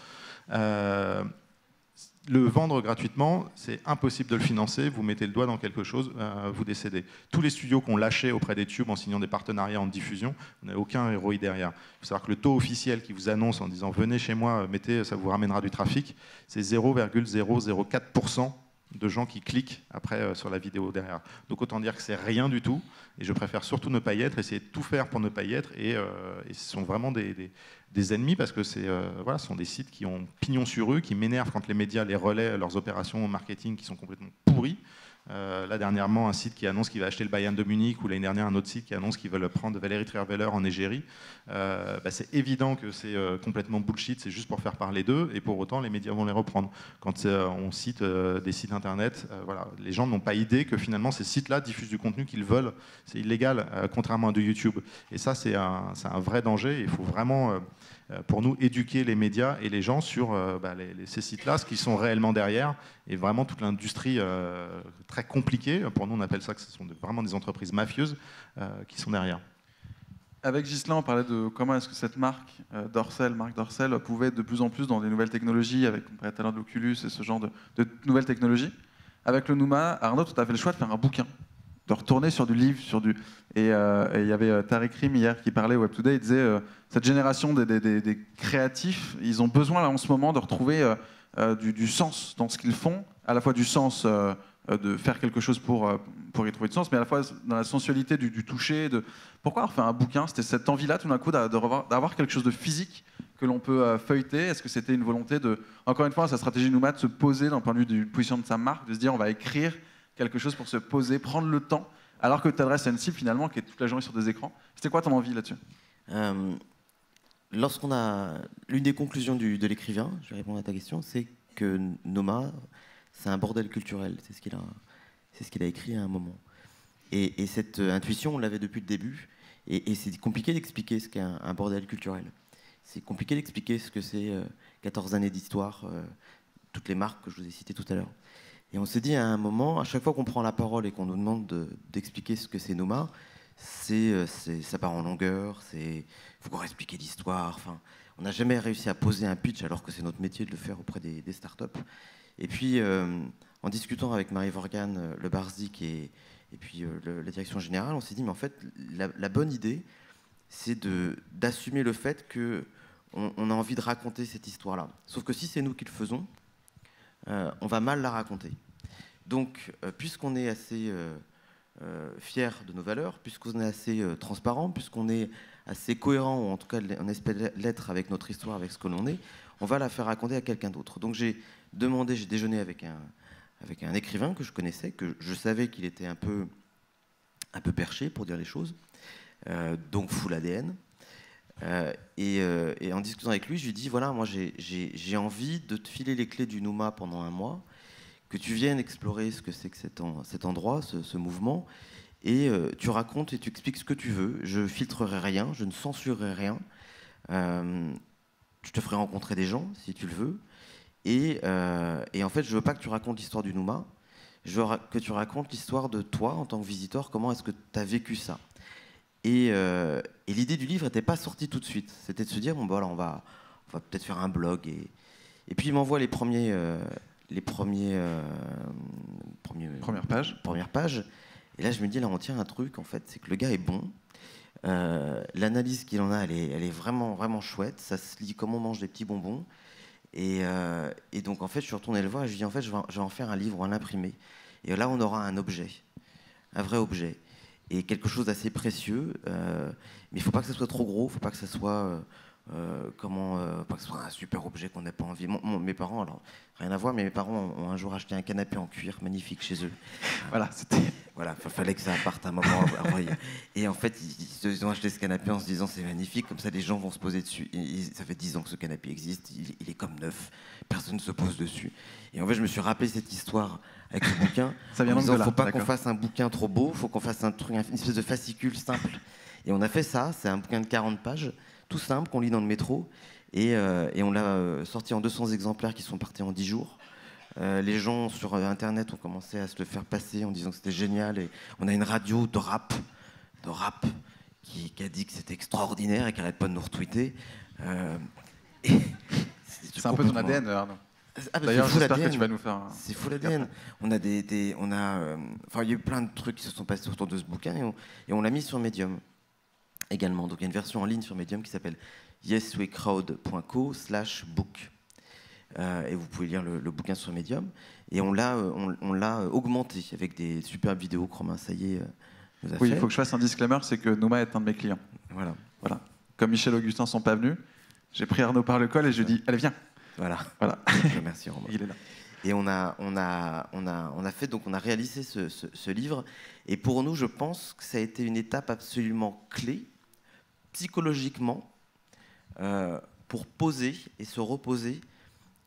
Le vendre gratuitement, c'est impossible de le financer. Vous mettez le doigt dans quelque chose, vous décédez. Tous les studios qu'on lâchait auprès des tubes en signant des partenariats en diffusion, vous n'avez aucun ROI derrière. Il faut savoir que le taux officiel qui vous annonce en disant venez chez moi, mettez, ça vous ramènera du trafic, c'est 0,004% de gens qui cliquent après sur la vidéo derrière. Donc autant dire que c'est rien du tout. Et je préfère surtout ne pas y être, essayer de tout faire pour ne pas y être. Et ce sont vraiment des ennemis parce que ce sont des sites qui ont pignon sur rue, qui m'énervent quand les médias les relaient, leurs opérations marketing qui sont complètement pourries. Là, dernièrement, un site qui annonce qu'il va acheter le Bayern de Munich, ou l'année dernière, un autre site qui annonce qu'ils veulent prendre Valérie Trierweiler en égérie. C'est évident que c'est complètement bullshit, c'est juste pour faire parler d'eux, et pour autant, les médias vont les reprendre. Quand on cite des sites internet, les gens n'ont pas idée que finalement, ces sites-là diffusent du contenu qu'ils veulent. C'est illégal, contrairement à de YouTube. Et ça, c'est un vrai danger. Il faut vraiment, pour nous, éduquer les médias et les gens sur ces sites-là, ce qu'ils sont réellement derrière, et vraiment toute l'industrie très compliquée. Pour nous, on appelle ça que ce sont vraiment des entreprises mafieuses qui sont derrière. Avec Ghislain, on parlait de comment est-ce que cette marque Marc Dorcel, pouvait être de plus en plus dans des nouvelles technologies, avec on parlait tout à l'heure de l'Oculus et ce genre de nouvelles technologies. Avec le Nouma, Arnaud, tu as fait le choix de faire un bouquin, de retourner sur du livre, et il y avait Tariq Rim hier qui parlait au Web Today, il disait cette génération des créatifs, ils ont besoin là en ce moment de retrouver du sens dans ce qu'ils font, à la fois du sens de faire quelque chose pour y trouver du sens, mais à la fois dans la sensualité du toucher. Pourquoi refaire un bouquin? C'était cette envie-là tout d'un coup d'avoir quelque chose de physique que l'on peut feuilleter. Est-ce que c'était une volonté de, encore une fois, sa stratégie Nouma, de se poser d'un point de vue d'une position de sa marque, de se dire on va écrire quelque chose pour se poser, prendre le temps, alors que tu t'adresses à une cible finalement qui est toute la journée sur des écrans? C'était quoi ton envie là-dessus? L'une des conclusions de l'écrivain, je vais répondre à ta question, c'est que Noma, c'est un bordel culturel. C'est ce qu'il a écrit à un moment. Et cette intuition, on l'avait depuis le début. Et c'est compliqué d'expliquer ce qu'est un bordel culturel. C'est compliqué d'expliquer ce que c'est 14 années d'histoire, toutes les marques que je vous ai citées tout à l'heure. Et on s'est dit à un moment, à chaque fois qu'on prend la parole et qu'on nous demande d'expliquer ce que c'est Noma, ça part en longueur, il faut qu'on explique l'histoire. Enfin, on n'a jamais réussi à poser un pitch alors que c'est notre métier de le faire auprès des startups. Et puis, en discutant avec Marie-Vorgane Le Barzik et puis la direction générale, on s'est dit, mais en fait, la bonne idée, c'est d'assumer le fait qu'on a envie de raconter cette histoire-là. Sauf que si c'est nous qui le faisons, on va mal la raconter. Donc, puisqu'on est assez fiers de nos valeurs, puisqu'on est assez transparent, puisqu'on est assez cohérent, ou en tout cas on espère l'être avec notre histoire, avec ce que l'on est, on va la faire raconter à quelqu'un d'autre. Donc j'ai déjeuné avec un écrivain que je connaissais, que je savais qu'il était un peu perché pour dire les choses, donc full ADN. Et en discutant avec lui, je lui dis, voilà, moi j'ai envie de te filer les clés du Nouma pendant un mois, que tu viennes explorer ce que c'est que cet endroit, ce mouvement, et tu racontes et tu expliques ce que tu veux. Je filtrerai rien, je ne censurerai rien. Je te ferai rencontrer des gens, si tu le veux. Et en fait, je ne veux pas que tu racontes l'histoire du Nouma, je veux que tu racontes l'histoire de toi, en tant que visiteur, comment est-ce que tu as vécu ça. Et l'idée du livre n'était pas sortie tout de suite. C'était de se dire, bon, bah, alors on va peut-être faire un blog. Et puis, il m'envoie les premières pages. Et là, je me dis, là, on tient un truc, en fait, c'est que le gars est bon. L'analyse qu'il en a, elle est vraiment, vraiment chouette. Ça se lit comme on mange des petits bonbons. Et donc, en fait, je suis retourné le voir et je lui dis, en fait, je vais en faire un livre ou un imprimer. Et là, on aura un objet, un vrai objet. Et quelque chose d'assez précieux. Mais il ne faut pas que ça soit trop gros, il ne faut pas que ça soit... pas que ce soit un super objet qu'on n'a pas envie. Mes parents, alors rien à voir, mais mes parents ont un jour acheté un canapé en cuir magnifique chez eux. Voilà, fallait que ça parte à un moment. Et en fait, ils ont acheté ce canapé en se disant c'est magnifique, comme ça les gens vont se poser dessus. Ça fait 10 ans que ce canapé existe, il est comme neuf, personne ne se pose dessus. Et en fait, je me suis rappelé cette histoire avec ce bouquin. Ça vient donc de là. Il ne faut pas qu'on fasse un bouquin trop beau, il faut qu'on fasse un truc, une espèce de fascicule simple. Et on a fait ça, c'est un bouquin de 40 pages. Tout simple, qu'on lit dans le métro, et on l'a sorti en 200 exemplaires qui sont partis en 10 jours. Les gens sur Internet ont commencé à se le faire passer en disant que c'était génial, et on a une radio de rap qui a dit que c'était extraordinaire et qui n'arrête pas de nous retweeter. C'est un peu ton ADN, Arnaud. D'ailleurs, j'espère que tu vas nous faire... C'est full ADN. Il y a eu plein de trucs qui se sont passés autour de ce bouquin, et on l'a mis sur Medium. Également. Donc il y a une version en ligne sur Medium qui s'appelle yeswecrowd.co/book. Et vous pouvez lire le bouquin sur Medium. Et on l'a augmenté avec des superbes vidéos que Romain Saillé nous a fait. Oui, il faut que je fasse un disclaimer, c'est que Nouma est un de mes clients. Voilà. Comme Michel Augustin ne sont pas venus, j'ai pris Arnaud par le col et je lui ai dit, allez, viens. Voilà. Merci Romain. Il est là. Et on a réalisé ce livre. Et pour nous, je pense que ça a été une étape absolument clé, psychologiquement, pour poser et se reposer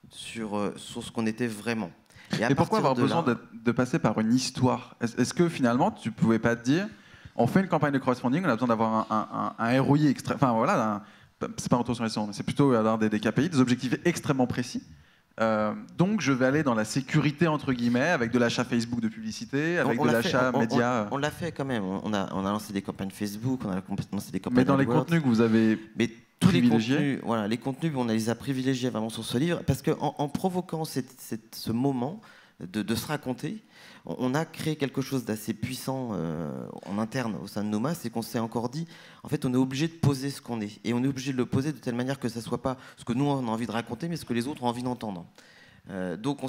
sur ce qu'on était vraiment. Et pourquoi avoir besoin de passer par une histoire ? Est-ce que finalement, tu ne pouvais pas te dire, on fait une campagne de crowdfunding, on a besoin d'avoir un ROI extrême, enfin voilà, c'est pas un retour sur investissement, mais c'est plutôt d'avoir des KPI, des objectifs extrêmement précis. Donc je vais aller dans la sécurité entre guillemets avec de l'achat Facebook de publicité, avec de l'achat média. On l'a fait quand même. On a lancé des campagnes Facebook, on a lancé des campagnes. Mais dans les contenus que vous avez privilégiés, les contenus, on les a privilégiés vraiment sur ce livre parce que en provoquant ce moment de se raconter, on a créé quelque chose d'assez puissant en interne au sein de Nouma, c'est qu'on s'est encore dit, en fait, on est obligé de poser ce qu'on est. Et on est obligé de le poser de telle manière que ça ne soit pas ce que nous, on a envie de raconter, mais ce que les autres ont envie d'entendre. Donc, on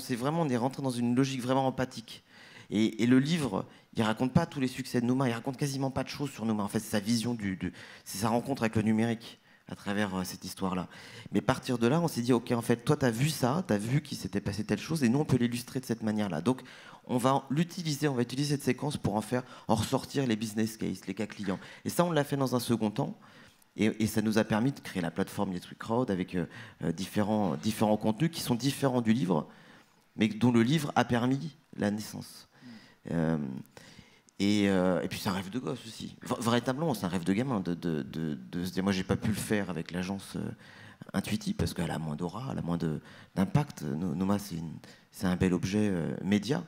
est rentré dans une logique vraiment empathique. Et le livre, il ne raconte pas tous les succès de Nouma, il ne raconte quasiment pas de choses sur Nouma. En fait, c'est sa vision, c'est sa rencontre avec le numérique à travers cette histoire-là. Mais partir de là, on s'est dit, ok, en fait, toi, tu as vu ça, tu as vu qu'il s'était passé telle chose, et nous, on peut l'illustrer de cette manière-là. Donc, on va utiliser cette séquence pour en ressortir les business cases, les cas clients. Et ça, on l'a fait dans un second temps, et ça nous a permis de créer la plateforme YesWeCrowd avec différents contenus qui sont différents du livre, mais dont le livre a permis la naissance. Et puis c'est un rêve de gosse aussi. Véritablement, c'est un rêve de gamin de se dire, moi j'ai pas pu le faire avec l'agence Intuitive parce qu'elle a moins d'aura, elle a moins d'impact. Nouma, c'est un bel objet média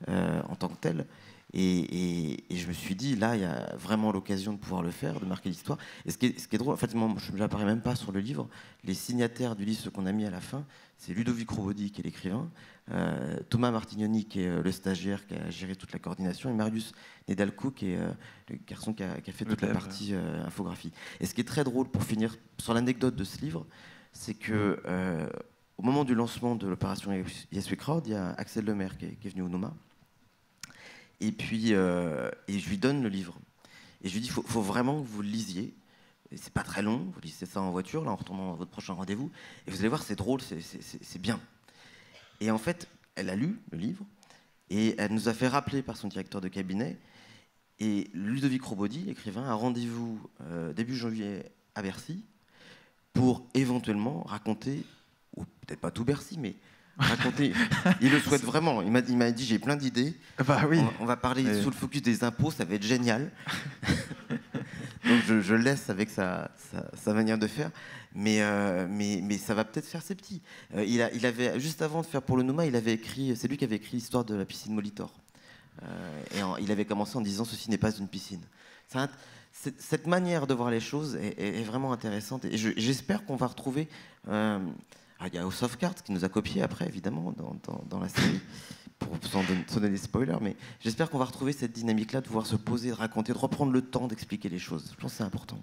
en tant que tel. Et je me suis dit, là, il y a vraiment l'occasion de pouvoir le faire, de marquer l'histoire. Et ce qui est drôle, en fait, moi, je n'apparais même pas sur le livre. Les signataires du livre, ceux qu'on a mis à la fin, c'est Ludovic Robaudy, qui est l'écrivain, Thomas Martignoni, qui est le stagiaire, qui a géré toute la coordination, et Marius Nedalco, qui est le garçon qui a fait toute la partie infographie. Et ce qui est très drôle, pour finir sur l'anecdote de ce livre, c'est que au moment du lancement de l'opération Yes We Crowd, il y a Axel Lemaire qui est venu au NOMA. Et puis, et je lui donne le livre. Et je lui dis, il faut vraiment que vous le lisiez. Et c'est pas très long, vous lisez ça en voiture, là, en retournant à votre prochain rendez-vous. Et vous allez voir, c'est drôle, c'est bien. Et en fait, elle a lu le livre, et elle nous a fait rappeler par son directeur de cabinet. Et Ludovic Robaudy, écrivain, a rendez-vous début janvier à Bercy pour éventuellement raconter, ou peut-être pas tout Bercy, mais raconter. Il le souhaite vraiment. Il m'a dit, j'ai plein d'idées. Bah oui. On va parler sous le focus des impôts, ça va être génial. Donc je le laisse avec sa manière de faire. Mais ça va peut-être faire ses petits. Il avait, juste avant de faire pour le NOMA, c'est lui qui avait écrit l'histoire de la piscine Molitor. Il avait commencé en disant, ceci n'est pas une piscine. Cette manière de voir les choses est vraiment intéressante. Et j'espère qu'on va retrouver... il y a House of Cards qui nous a copié après, évidemment, dans la série, sans donner des spoilers, mais j'espère qu'on va retrouver cette dynamique-là, de pouvoir se poser, de raconter, de reprendre le temps d'expliquer les choses. Je pense que c'est important.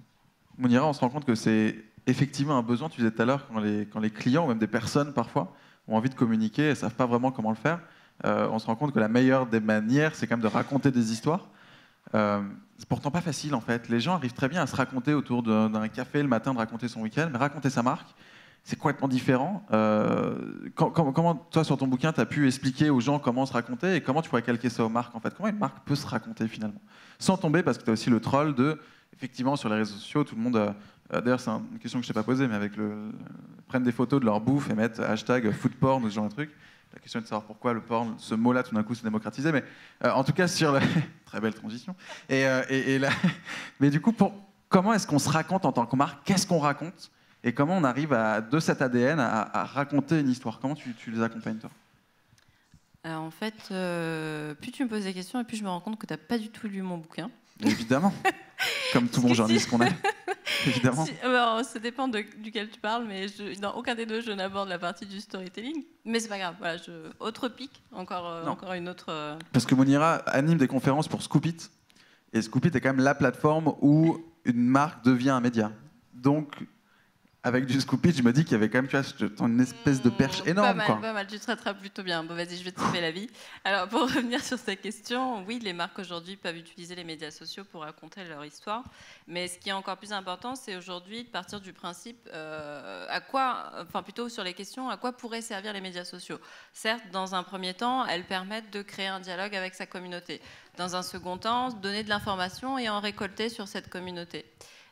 Mounira, on se rend compte que c'est effectivement un besoin, tu disais tout à l'heure, quand les clients, ou même des personnes parfois, ont envie de communiquer et ne savent pas vraiment comment le faire, on se rend compte que la meilleure des manières, c'est quand même de raconter des histoires. C'est pourtant pas facile en fait. Les gens arrivent très bien à se raconter autour d'un café le matin, de raconter son week-end, mais raconter sa marque, c'est complètement différent. Comment, toi, sur ton bouquin, tu as pu expliquer aux gens comment se raconter et comment tu pourrais calquer ça aux marques en fait? Comment une marque peut se raconter finalement? Sans tomber, parce que tu as aussi le troll de, effectivement, sur les réseaux sociaux, tout le monde... D'ailleurs, c'est une question que je ne t'ai pas posée, mais prennent des photos de leur bouffe et mettent hashtag food porn ou ce genre de truc. La question est de savoir pourquoi le porn, ce mot-là, tout d'un coup, s'est démocratisé. Mais en tout cas, sur la... Très belle transition. Mais du coup, comment est-ce qu'on se raconte en tant que marque? Qu'est-ce qu'on raconte? Et comment on arrive, de cet ADN, à raconter une histoire? Comment tu les accompagnes, toi? Alors, en fait, plus tu me poses des questions, et plus je me rends compte que tu n'as pas du tout lu mon bouquin. Évidemment. Comme tout bon journaliste qu'on est. Évidemment. Ça dépend duquel tu parles, mais dans aucun des deux, je n'aborde la partie du storytelling. Mais c'est pas grave. Voilà, autre pic, encore une autre... Parce que Mounira anime des conférences pour Scoopit. Et Scoopit est quand même la plateforme où une marque devient un média. Donc... Avec du Scoopit, je me dis qu'il y avait quand même, tu vois, une espèce de perche énorme. Pas mal, tu traiteras plutôt bien. Bon, vas-y, je vais te sauver la vie. Alors, pour revenir sur ta question, oui, les marques aujourd'hui peuvent utiliser les médias sociaux pour raconter leur histoire. Mais ce qui est encore plus important, c'est aujourd'hui de partir du principe plutôt sur les questions, à quoi pourraient servir les médias sociaux. Certes, dans un premier temps, elles permettent de créer un dialogue avec sa communauté. Dans un second temps, donner de l'information et en récolter sur cette communauté.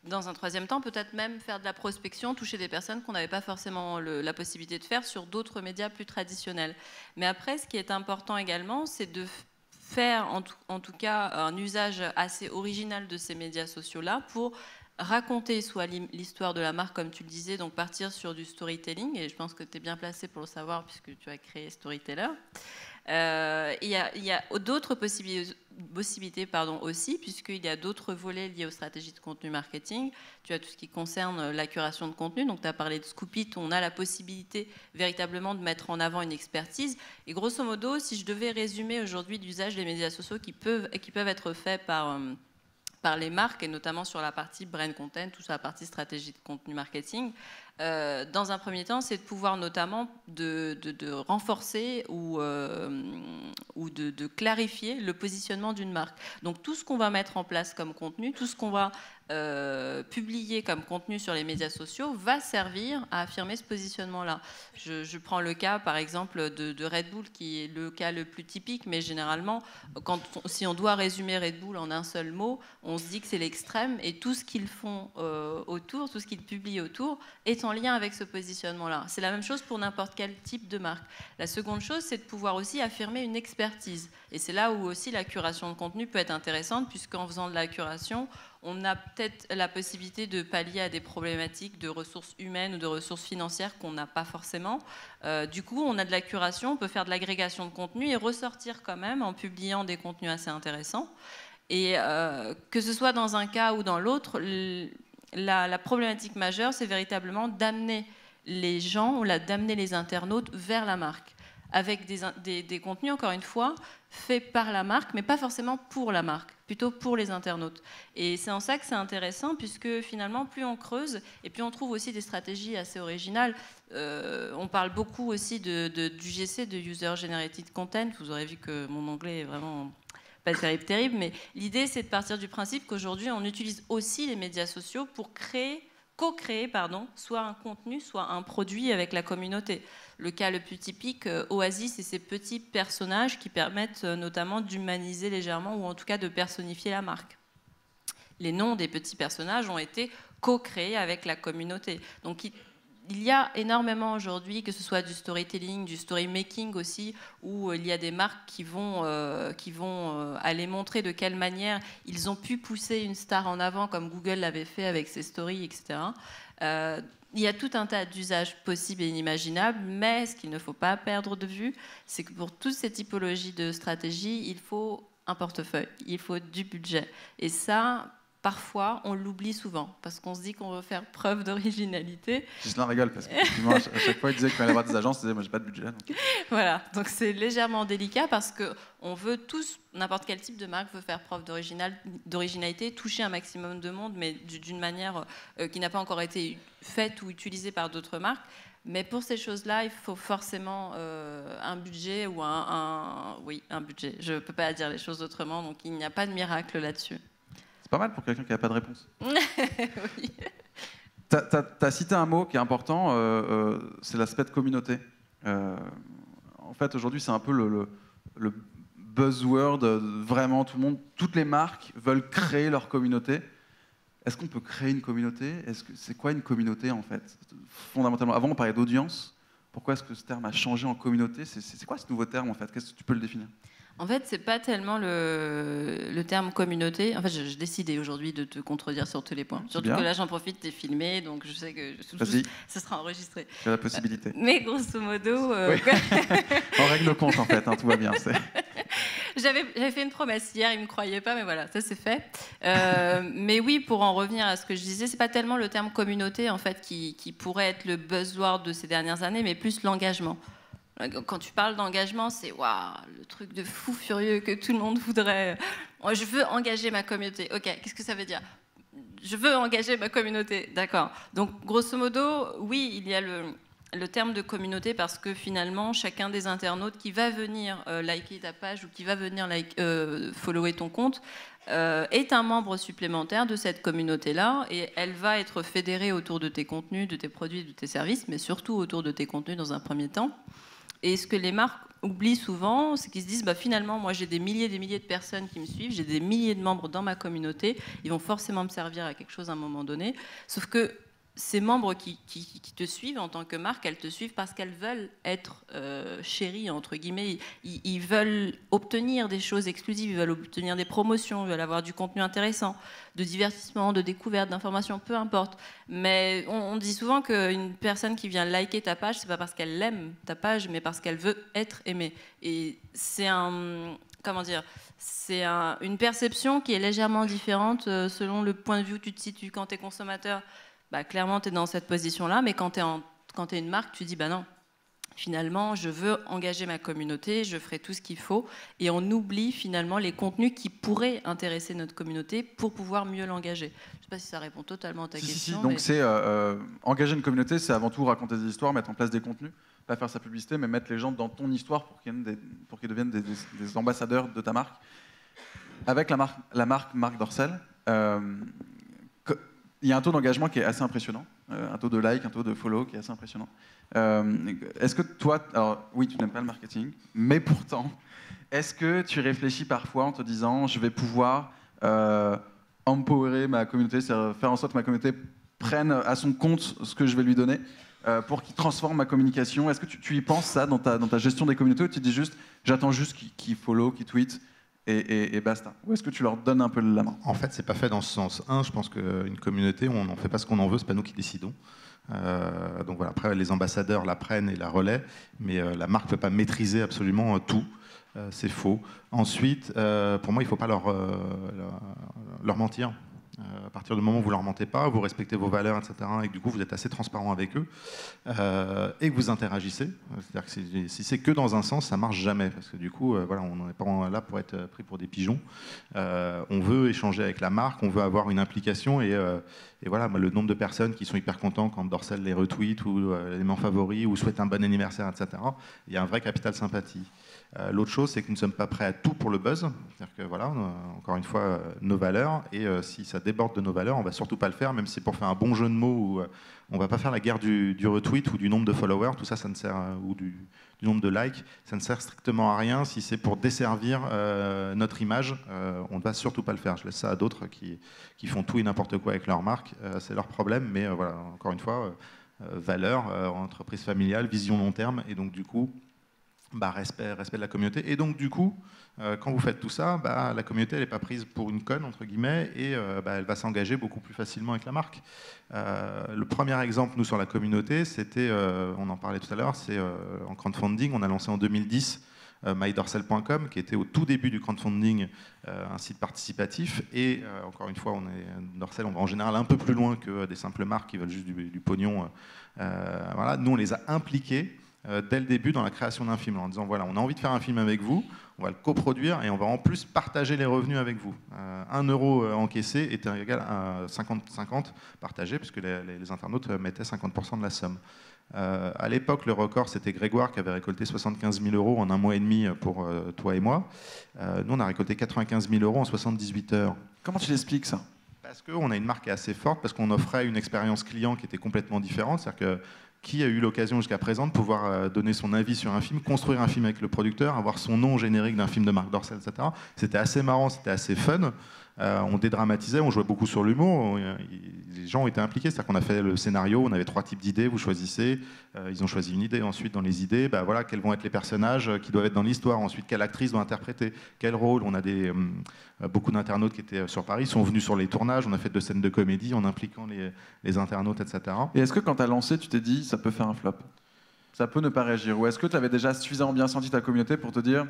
Dans un troisième temps, peut-être même faire de la prospection, toucher des personnes qu'on n'avait pas forcément la possibilité de faire sur d'autres médias plus traditionnels. Mais après, ce qui est important également, c'est de faire en tout cas un usage assez original de ces médias sociaux-là pour raconter soit l'histoire de la marque, comme tu le disais, donc partir sur du storytelling, et je pense que tu es bien placé pour le savoir puisque tu as créé Storyteller. Il y a d'autres possibilités aussi, puisqu'il y a d'autres volets liés aux stratégies de contenu marketing. Tu as tout ce qui concerne la curation de contenu. Donc, tu as parlé de Scoopit, où on a la possibilité véritablement de mettre en avant une expertise. Et grosso modo, si je devais résumer aujourd'hui l'usage des médias sociaux qui peuvent être faits par les marques, et notamment sur la partie brand content ou sur la partie stratégie de contenu marketing, dans un premier temps, c'est de pouvoir notamment de renforcer ou de clarifier le positionnement d'une marque. Donc tout ce qu'on va mettre en place comme contenu, tout ce qu'on va publier comme contenu sur les médias sociaux va servir à affirmer ce positionnement-là. Je prends le cas, par exemple, de Red Bull, qui est le cas le plus typique, mais généralement, si on doit résumer Red Bull en un seul mot, on se dit que c'est l'extrême, et tout ce qu'ils font autour, tout ce qu'ils publient autour, est en lien avec ce positionnement-là. C'est la même chose pour n'importe quel type de marque. La seconde chose, c'est de pouvoir aussi affirmer une expertise. Et c'est là où aussi la curation de contenu peut être intéressante, puisqu'en faisant de la curation, on a peut-être la possibilité de pallier à des problématiques de ressources humaines ou de ressources financières qu'on n'a pas forcément. Du coup, on a de la curation, on peut faire de l'agrégation de contenu et ressortir quand même en publiant des contenus assez intéressants. Et que ce soit dans un cas ou dans l'autre, la problématique majeure, c'est véritablement d'amener les gens, d'amener les internautes vers la marque, avec des contenus, encore une fois, faits par la marque, mais pas forcément pour la marque, plutôt pour les internautes. Et c'est en ça que c'est intéressant, puisque finalement, plus on creuse, et plus on trouve aussi des stratégies assez originales. On parle beaucoup aussi du GC, de User Generated Content. Vous aurez vu que mon anglais est vraiment pas terrible, mais l'idée, c'est de partir du principe qu'aujourd'hui, on utilise aussi les médias sociaux pour co-créer, soit un contenu, soit un produit avec la communauté. Le cas le plus typique, Oasis et ses petits personnages qui permettent notamment d'humaniser légèrement ou en tout cas de personnifier la marque. Les noms des petits personnages ont été co-créés avec la communauté. Donc il y a énormément aujourd'hui, que ce soit du storytelling, du story-making aussi, où il y a des marques qui vont aller montrer de quelle manière ils ont pu pousser une star en avant, comme Google l'avait fait avec ses stories, etc. Il y a tout un tas d'usages possibles et inimaginables, mais ce qu'il ne faut pas perdre de vue, c'est que pour toutes ces typologies de stratégies, il faut un portefeuille, il faut du budget. Et ça, parfois, on l'oublie souvent, parce qu'on se dit qu'on veut faire preuve d'originalité. Gislain rigole, parce qu'effectivement, à chaque fois, il disait qu'il fallait avoir des agences, il disait, moi, j'ai pas de budget. Donc. Voilà, donc c'est légèrement délicat, parce qu'on veut tous, n'importe quel type de marque veut faire preuve d'originalité, toucher un maximum de monde, mais d'une manière qui n'a pas encore été faite ou utilisée par d'autres marques. Mais pour ces choses-là, il faut forcément un budget ou oui, un budget. Je ne peux pas dire les choses autrement, donc il n'y a pas de miracle là-dessus. C'est pas mal pour quelqu'un qui n'a pas de réponse. Oui. Tu as cité un mot qui est important, c'est l'aspect de communauté. En fait, aujourd'hui, c'est un peu le buzzword, vraiment tout le monde, toutes les marques veulent créer leur communauté. Est-ce qu'on peut créer une communauté? C'est quoi une communauté, en fait? Fondamentalement, avant, on parlait d'audience. Pourquoi est-ce que ce terme a changé en communauté? C'est quoi ce nouveau terme, en fait? Qu'est-ce que tu peux le définir? En fait, c'est pas tellement le terme communauté. En fait, j'ai décidé aujourd'hui de te contredire sur tous les points. Surtout que là, j'en profite, t'es filmé, donc je sais que ça sera enregistré. J'ai la possibilité. Mais grosso modo... Oui. On règle le compte, en fait, hein, tout va bien. J'avais fait une promesse hier, ils ne me croyaient pas, mais voilà, ça c'est fait. Mais oui, pour en revenir à ce que je disais, c'est pas tellement le terme communauté, en fait, qui pourrait être le buzzword de ces dernières années, mais plus l'engagement. Quand tu parles d'engagement, c'est waouh, le truc de fou furieux que tout le monde voudrait. Je veux engager ma communauté. Ok, qu'est-ce que ça veut dire? Je veux engager ma communauté. D'accord. Donc, grosso modo, oui, il y a le terme de communauté parce que finalement, chacun des internautes qui va venir liker ta page ou qui va venir follower ton compte est un membre supplémentaire de cette communauté-là et elle va être fédérée autour de tes contenus, de tes produits, de tes services, mais surtout autour de tes contenus dans un premier temps. Et ce que les marques oublient souvent, c'est qu'ils se disent finalement, moi j'ai des milliers de personnes qui me suivent, j'ai des milliers de membres dans ma communauté, ils vont forcément me servir à quelque chose à un moment donné. Sauf que ces membres qui te suivent en tant que marque, elles te suivent parce qu'elles veulent être chéries, entre guillemets. Ils veulent obtenir des choses exclusives, ils veulent obtenir des promotions, ils veulent avoir du contenu intéressant, de divertissement, de découverte, d'information, peu importe. Mais on dit souvent qu'une personne qui vient liker ta page, c'est pas parce qu'elle aime ta page, mais parce qu'elle veut être aimée. Et c'est c'est une perception qui est légèrement différente selon le point de vue où tu te situes. Quand tu es consommateur, clairement, tu es dans cette position-là, mais quand tu es une marque, tu dis, non, finalement, je veux engager ma communauté, je ferai tout ce qu'il faut, et on oublie finalement les contenus qui pourraient intéresser notre communauté pour pouvoir mieux l'engager. Je ne sais pas si ça répond totalement à ta question. Donc, c'est engager une communauté, c'est avant tout raconter des histoires, mettre en place des contenus, pas faire sa publicité, mais mettre les gens dans ton histoire pour qu'ils deviennent des ambassadeurs de ta marque. Avec la marque Marc Dorcel, il y a un taux d'engagement qui est assez impressionnant, un taux de like, un taux de follow qui est assez impressionnant. Est-ce que toi, alors oui, tu n'aimes pas le marketing, mais pourtant, est-ce que tu réfléchis parfois en te disant, je vais pouvoir empowerer ma communauté, c'est-à-dire faire en sorte que ma communauté prenne à son compte ce que je vais lui donner pour qu'il transforme ma communication. Est-ce que tu y penses ça dans ta gestion des communautés, ou tu dis juste, j'attends juste qu'ils follow, qu'ils tweetent et basta? Ou est-ce que tu leur donnes un peu la main? En fait, c'est pas fait dans ce sens. Je pense qu'une communauté, on n'en fait pas ce qu'on en veut, c'est pas nous qui décidons. Donc voilà, après les ambassadeurs la prennent et la relaient, mais la marque ne peut pas maîtriser absolument tout. C'est faux. Ensuite, pour moi, il ne faut pas leur mentir. À partir du moment où vous ne leur mentez pas, vous respectez vos valeurs, etc., et que du coup vous êtes assez transparent avec eux, et que vous interagissez. C'est-à-dire que si c'est que dans un sens, ça ne marche jamais, parce que du coup, voilà, on n'est pas là pour être pris pour des pigeons. On veut échanger avec la marque, on veut avoir une implication, et voilà, le nombre de personnes qui sont hyper contents quand Dorsel les retweet, ou les met en favori, ou souhaite un bon anniversaire, etc., il y a un vrai capital sympathie. L'autre chose, c'est que nous ne sommes pas prêts à tout pour le buzz. C'est-à-dire que voilà, encore une fois, nos valeurs, et si ça déborde de nos valeurs, on ne va surtout pas le faire, même si c'est pour faire un bon jeu de mots, où on ne va pas faire la guerre du retweet ou du nombre de followers, tout ça, ça ne sert, ou du nombre de likes, ça ne sert strictement à rien. Si c'est pour desservir notre image, on ne va surtout pas le faire. Je laisse ça à d'autres qui font tout et n'importe quoi avec leur marque, c'est leur problème, mais voilà, encore une fois, valeurs, entreprise familiale, vision long terme, et donc du coup, respect de la communauté. Et donc, du coup, quand vous faites tout ça, la communauté, elle n'est pas prise pour une conne, entre guillemets, et elle va s'engager beaucoup plus facilement avec la marque. Le premier exemple, nous, sur la communauté, c'était, on en parlait tout à l'heure, c'est en crowdfunding. On a lancé en 2010 mydorsel.com, qui était au tout début du crowdfunding, un site participatif. Et encore une fois, Dorsel, on va en général un peu plus loin que des simples marques qui veulent juste du pognon. Voilà. Nous, on les a impliqués dès le début dans la création d'un film, en disant voilà, on a envie de faire un film avec vous, on va le coproduire et on va en plus partager les revenus avec vous. 1 euro encaissé était égal à 50-50 partagé, puisque les internautes mettaient 50% de la somme. À l'époque, le record, c'était Grégoire qui avait récolté 75 000 euros en 1 mois et demi pour toi et moi. Nous, on a récolté 95 000 euros en 78 heures. Comment tu l'expliques ça? Parce qu'on a une marque qui est assez forte, parce qu'on offrait une expérience client qui était complètement différente. C'est-à-dire que qui a eu l'occasion jusqu'à présent de pouvoir donner son avis sur un film, construire un film avec le producteur, avoir son nom générique d'un film de Marc Dorcel, etc. C'était assez marrant, c'était assez fun. On dédramatisait, on jouait beaucoup sur l'humour. Les gens ont été impliqués, c'est-à-dire qu'on a fait le scénario, on avait 3 types d'idées, vous choisissez. Ils ont choisi une idée, ensuite dans les idées, voilà, quels vont être les personnages qui doivent être dans l'histoire, ensuite quelle actrice doit interpréter, quel rôle. On a beaucoup d'internautes qui étaient sur Paris, sont venus sur les tournages, on a fait 2 scènes de comédie en impliquant les internautes, etc. Et est-ce que quand tu as lancé, tu t'es dit ça peut faire un flop? Ça peut ne pas réagir? Ou est-ce que tu avais déjà suffisamment bien senti ta communauté pour te dire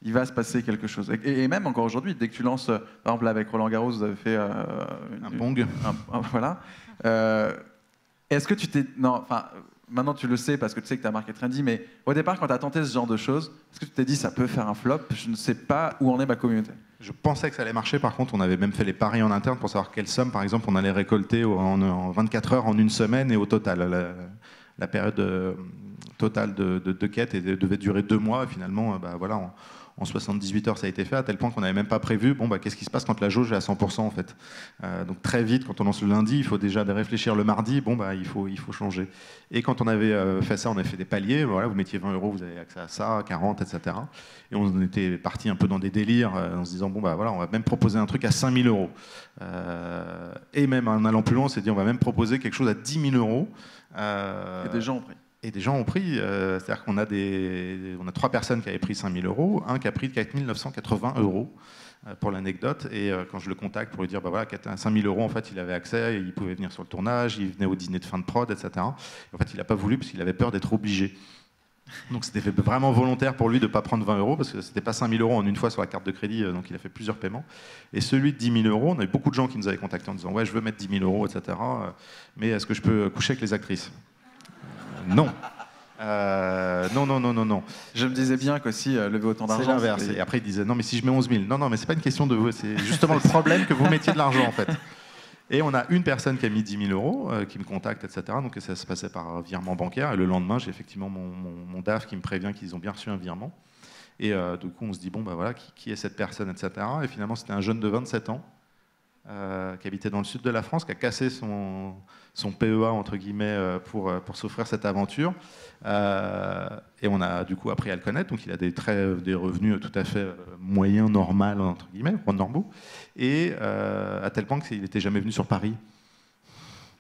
il va se passer quelque chose? Et même encore aujourd'hui, dès que tu lances, par exemple avec Roland Garros, vous avez fait un pong. Voilà. Est-ce que tu t'es... Non, enfin, maintenant tu le sais parce que tu sais que ta marque est trendy, mais au départ, quand tu as tenté ce genre de choses, est-ce que tu t'es dit ça peut faire un flop? Je ne sais pas où en est ma communauté. Je pensais que ça allait marcher. Par contre, on avait même fait les paris en interne pour savoir quelle somme, par exemple, on allait récolter en 24 heures, en 1 semaine et au total. La période totale de quête devait durer 2 mois. Et finalement, voilà, en 78 heures, ça a été fait, à tel point qu'on n'avait même pas prévu qu'est-ce qui se passe quand la jauge est à 100% en fait. Donc très vite, quand on lance le lundi, il faut déjà réfléchir le mardi, il faut changer. Et quand on avait fait ça, on avait fait des paliers, voilà, vous mettiez 20 euros, vous avez accès à ça, 40, etc. Et on était parti un peu dans des délires, en se disant, voilà, on va même proposer un truc à 5 000 euros. Et même en allant plus loin, on s'est dit, on va même proposer quelque chose à 10 000 euros. Et des gens ont pris. Et des gens ont pris, c'est-à-dire qu'on a 3 personnes qui avaient pris 5 000 euros, un qui a pris 4 980 euros pour l'anecdote. Et quand je le contacte pour lui dire, voilà, 5 000 euros, en fait, il avait accès, il pouvait venir sur le tournage, il venait au dîner de fin de prod, etc. Et en fait, il n'a pas voulu parce qu'il avait peur d'être obligé. Donc c'était vraiment volontaire pour lui de ne pas prendre 20 euros, parce que c'était pas 5 000 euros en une fois sur la carte de crédit, donc il a fait plusieurs paiements. Et celui de 10 000 euros, on a eu beaucoup de gens qui nous avaient contactés en disant, ouais, je veux mettre 10 000 euros, etc. Mais est-ce que je peux coucher avec les actrices? Non. Non. Je me disais bien qu'aussi lever autant d'argent. C'est l'inverse. Et après, il disait non, mais si je mets 11 000. Non, mais c'est pas une question de vous. C'est justement le problème que vous mettiez de l'argent, en fait. Et on a une personne qui a mis 10 000 euros, qui me contacte, etc. Donc ça se passait par virement bancaire. Et le lendemain, j'ai effectivement mon DAF qui me prévient qu'ils ont bien reçu un virement. Et du coup, on se dit, voilà, qui est cette personne, etc. Et finalement, c'était un jeune de 27 ans. Qui habitait dans le sud de la France, qui a cassé son PEA entre guillemets pour s'offrir cette aventure, et on a du coup appris à le connaître. Donc il a des revenus tout à fait moyens, normaux entre guillemets, normaux, et à tel point qu'il n'était jamais venu sur Paris.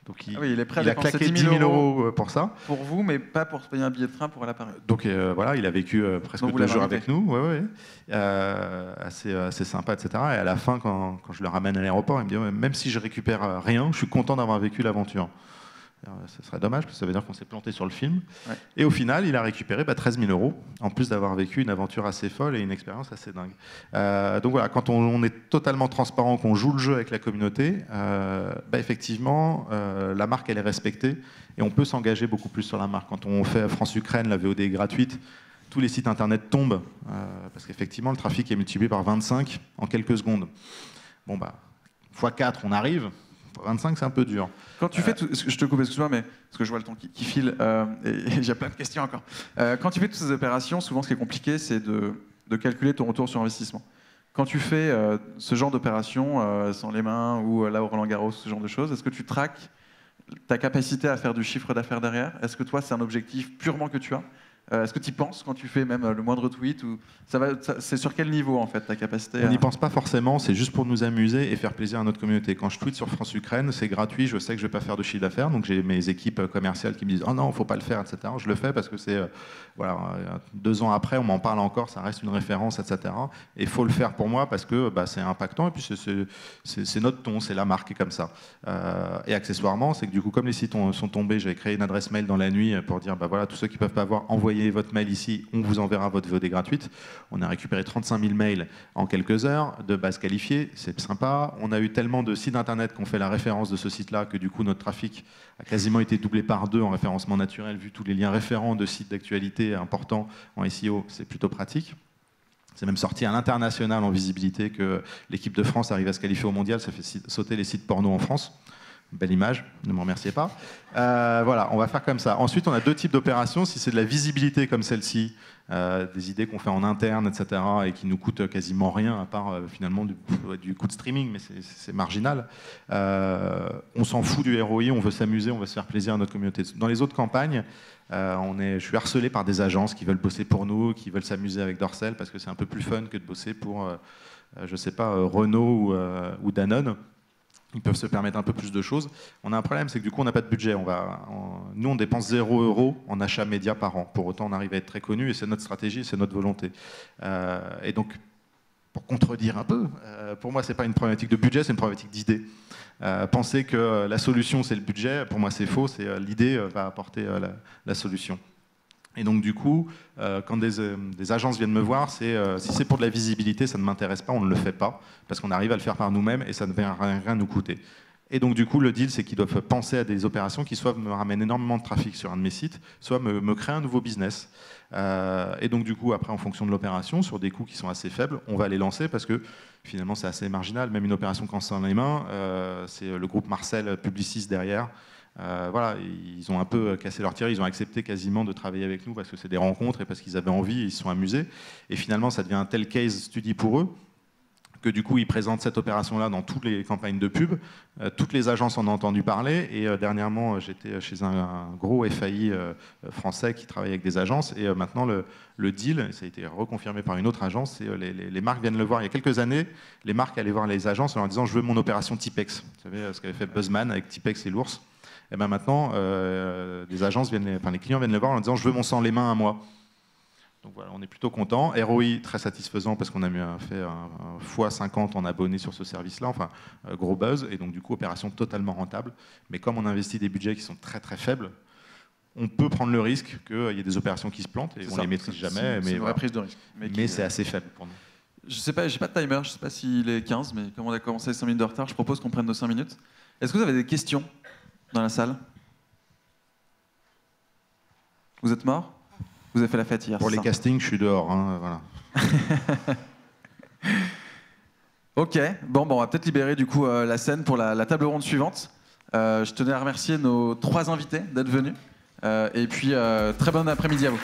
Donc oui, il est prêt à il a dépenser claqué 10 000 euros pour ça. Pour vous, mais pas pour se payer un billet de train pour aller à Paris. Donc voilà, il a vécu presque Donc vous 2 l'avez jours invité. avec nous, assez sympa, etc. Et à la fin, quand je le ramène à l'aéroport, il me dit ouais, même si je récupère rien, je suis content d'avoir vécu l'aventure. Ce serait dommage, parce que ça veut dire qu'on s'est planté sur le film. Ouais. Et au final, il a récupéré 13 000 euros, en plus d'avoir vécu une aventure assez folle et une expérience assez dingue. Donc voilà, quand on est totalement transparent, qu'on joue le jeu avec la communauté, effectivement, la marque, elle est respectée et on peut s'engager beaucoup plus sur la marque. Quand on fait France-Ukraine, la VOD est gratuite, tous les sites internet tombent, parce qu'effectivement, le trafic est multiplié par 25 en quelques secondes. Bon, x4, on arrive. 25, c'est un peu dur. Quand tu fais tout, je te coupe, excuse-moi, mais parce que je vois le temps qui file et j'ai plein de questions encore. Quand tu fais toutes ces opérations, souvent ce qui est compliqué, c'est de calculer ton retour sur investissement. Quand tu fais ce genre d'opération sans les mains ou là au Roland-Garros, ce genre de choses, est-ce que tu traques ta capacité à faire du chiffre d'affaires derrière? Est-ce que toi, c'est un objectif purement que tu as? Est-ce que tu y penses quand tu fais même le moindre tweet ou c'est sur quel niveau en fait ta capacité On n'y pense pas forcément, c'est juste pour nous amuser et faire plaisir à notre communauté. Quand je tweete sur France-Ukraine, c'est gratuit, je sais que je ne vais pas faire de chiffre d'affaires, donc j'ai mes équipes commerciales qui me disent « Oh non, il ne faut pas le faire, etc. » Je le fais parce que c'est, 2 ans après, on m'en parle encore, ça reste une référence, etc. Et il faut le faire pour moi parce que c'est impactant et puis c'est notre ton, c'est la marque qui est comme ça. Et accessoirement, c'est que du coup, comme les sites sont tombés, j'ai créé une adresse mail dans la nuit pour dire voilà, tous ceux qui ne peuvent pas avoir, envoyez votre mail ici, on vous enverra votre VOD gratuite. On a récupéré 35 000 mails en quelques heures de bases qualifiées, c'est sympa. On a eu tellement de sites internet qui ont fait la référence de ce site-là que du coup notre trafic a quasiment été doublé par 2 en référencement naturel, vu tous les liens référents de sites d'actualité importants en SEO, c'est plutôt pratique. C'est même sorti à l'international en visibilité que l'équipe de France arrive à se qualifier au mondial, ça fait sauter les sites porno en France. Belle image, ne me remerciez pas. Voilà, on va faire comme ça. Ensuite, on a 2 types d'opérations. Si c'est de la visibilité comme celle-ci, des idées qu'on fait en interne, etc., et qui nous coûtent quasiment rien, à part finalement du coût de streaming, mais c'est marginal. On s'en fout du ROI, on veut s'amuser, on veut se faire plaisir à notre communauté. Dans les autres campagnes, je suis harcelé par des agences qui veulent bosser pour nous, qui veulent s'amuser avec Dorsel, parce que c'est un peu plus fun que de bosser pour, je sais pas, Renault ou Danone. Ils peuvent se permettre un peu plus de choses. On a un problème, c'est que du coup, on n'a pas de budget. Nous, on dépense 0 € en achat média par an. Pour autant, on arrive à être très connu et c'est notre stratégie, c'est notre volonté. Et donc, pour contredire un peu, pour moi, ce n'est pas une problématique de budget, c'est une problématique d'idée. Penser que la solution, c'est le budget, pour moi, c'est faux. C'est l'idée va apporter la solution. Et donc du coup, quand des agences viennent me voir, si c'est pour de la visibilité, ça ne m'intéresse pas, on ne le fait pas, parce qu'on arrive à le faire par nous-mêmes et ça ne va rien nous coûter. Et donc du coup, le deal, c'est qu'ils doivent penser à des opérations qui soit me ramènent énormément de trafic sur un de mes sites, soit me créent un nouveau business. Et donc du coup, après, en fonction de l'opération, sur des coûts qui sont assez faibles, on va les lancer parce que finalement, c'est assez marginal. Même une opération qu'on sent dans les mains, c'est le groupe Marcel Publicis derrière. Voilà, ils ont un peu cassé leur tir, ils ont accepté quasiment de travailler avec nous parce que c'est des rencontres et parce qu'ils avaient envie, ils se sont amusés. Et finalement, ça devient un tel case study pour eux que du coup, ils présentent cette opération-là dans toutes les campagnes de pub. Toutes les agences en ont entendu parler. Et dernièrement, j'étais chez un gros FAI français qui travaille avec des agences. Et maintenant, le deal, ça a été reconfirmé par une autre agence, les marques viennent le voir. Il y a quelques années, les marques allaient voir les agences en leur disant « Je veux mon opération Tipex ». Vous savez ce qu'avait fait Buzzman avec Tipex et l'ours. Et bien maintenant, les clients viennent le voir en disant « Je veux mon sang les mains à moi ». Donc voilà, on est plutôt content. ROI très satisfaisant parce qu'on a fait un x50 en abonnés sur ce service-là, enfin gros buzz, et donc du coup opération totalement rentable. Mais comme on investit des budgets qui sont très très faibles, on peut prendre le risque qu'il y ait des opérations qui se plantent et on ne les maîtrise jamais. C'est une vraie prise de risque. Mais c'est assez faible pour nous. Je sais pas, j'ai pas de timer, je sais pas s'il est 15, mais comme on a commencé 5 minutes de retard, je propose qu'on prenne nos 5 minutes. Est-ce que vous avez des questions dans la salle? Vous êtes mort? Vous avez fait la fête hier. Pour les castings, je suis dehors. Hein, voilà. Ok, bon, on va peut-être libérer du coup la scène pour la table ronde suivante. Je tenais à remercier nos 3 invités d'être venus. Et puis, très bon après-midi à vous.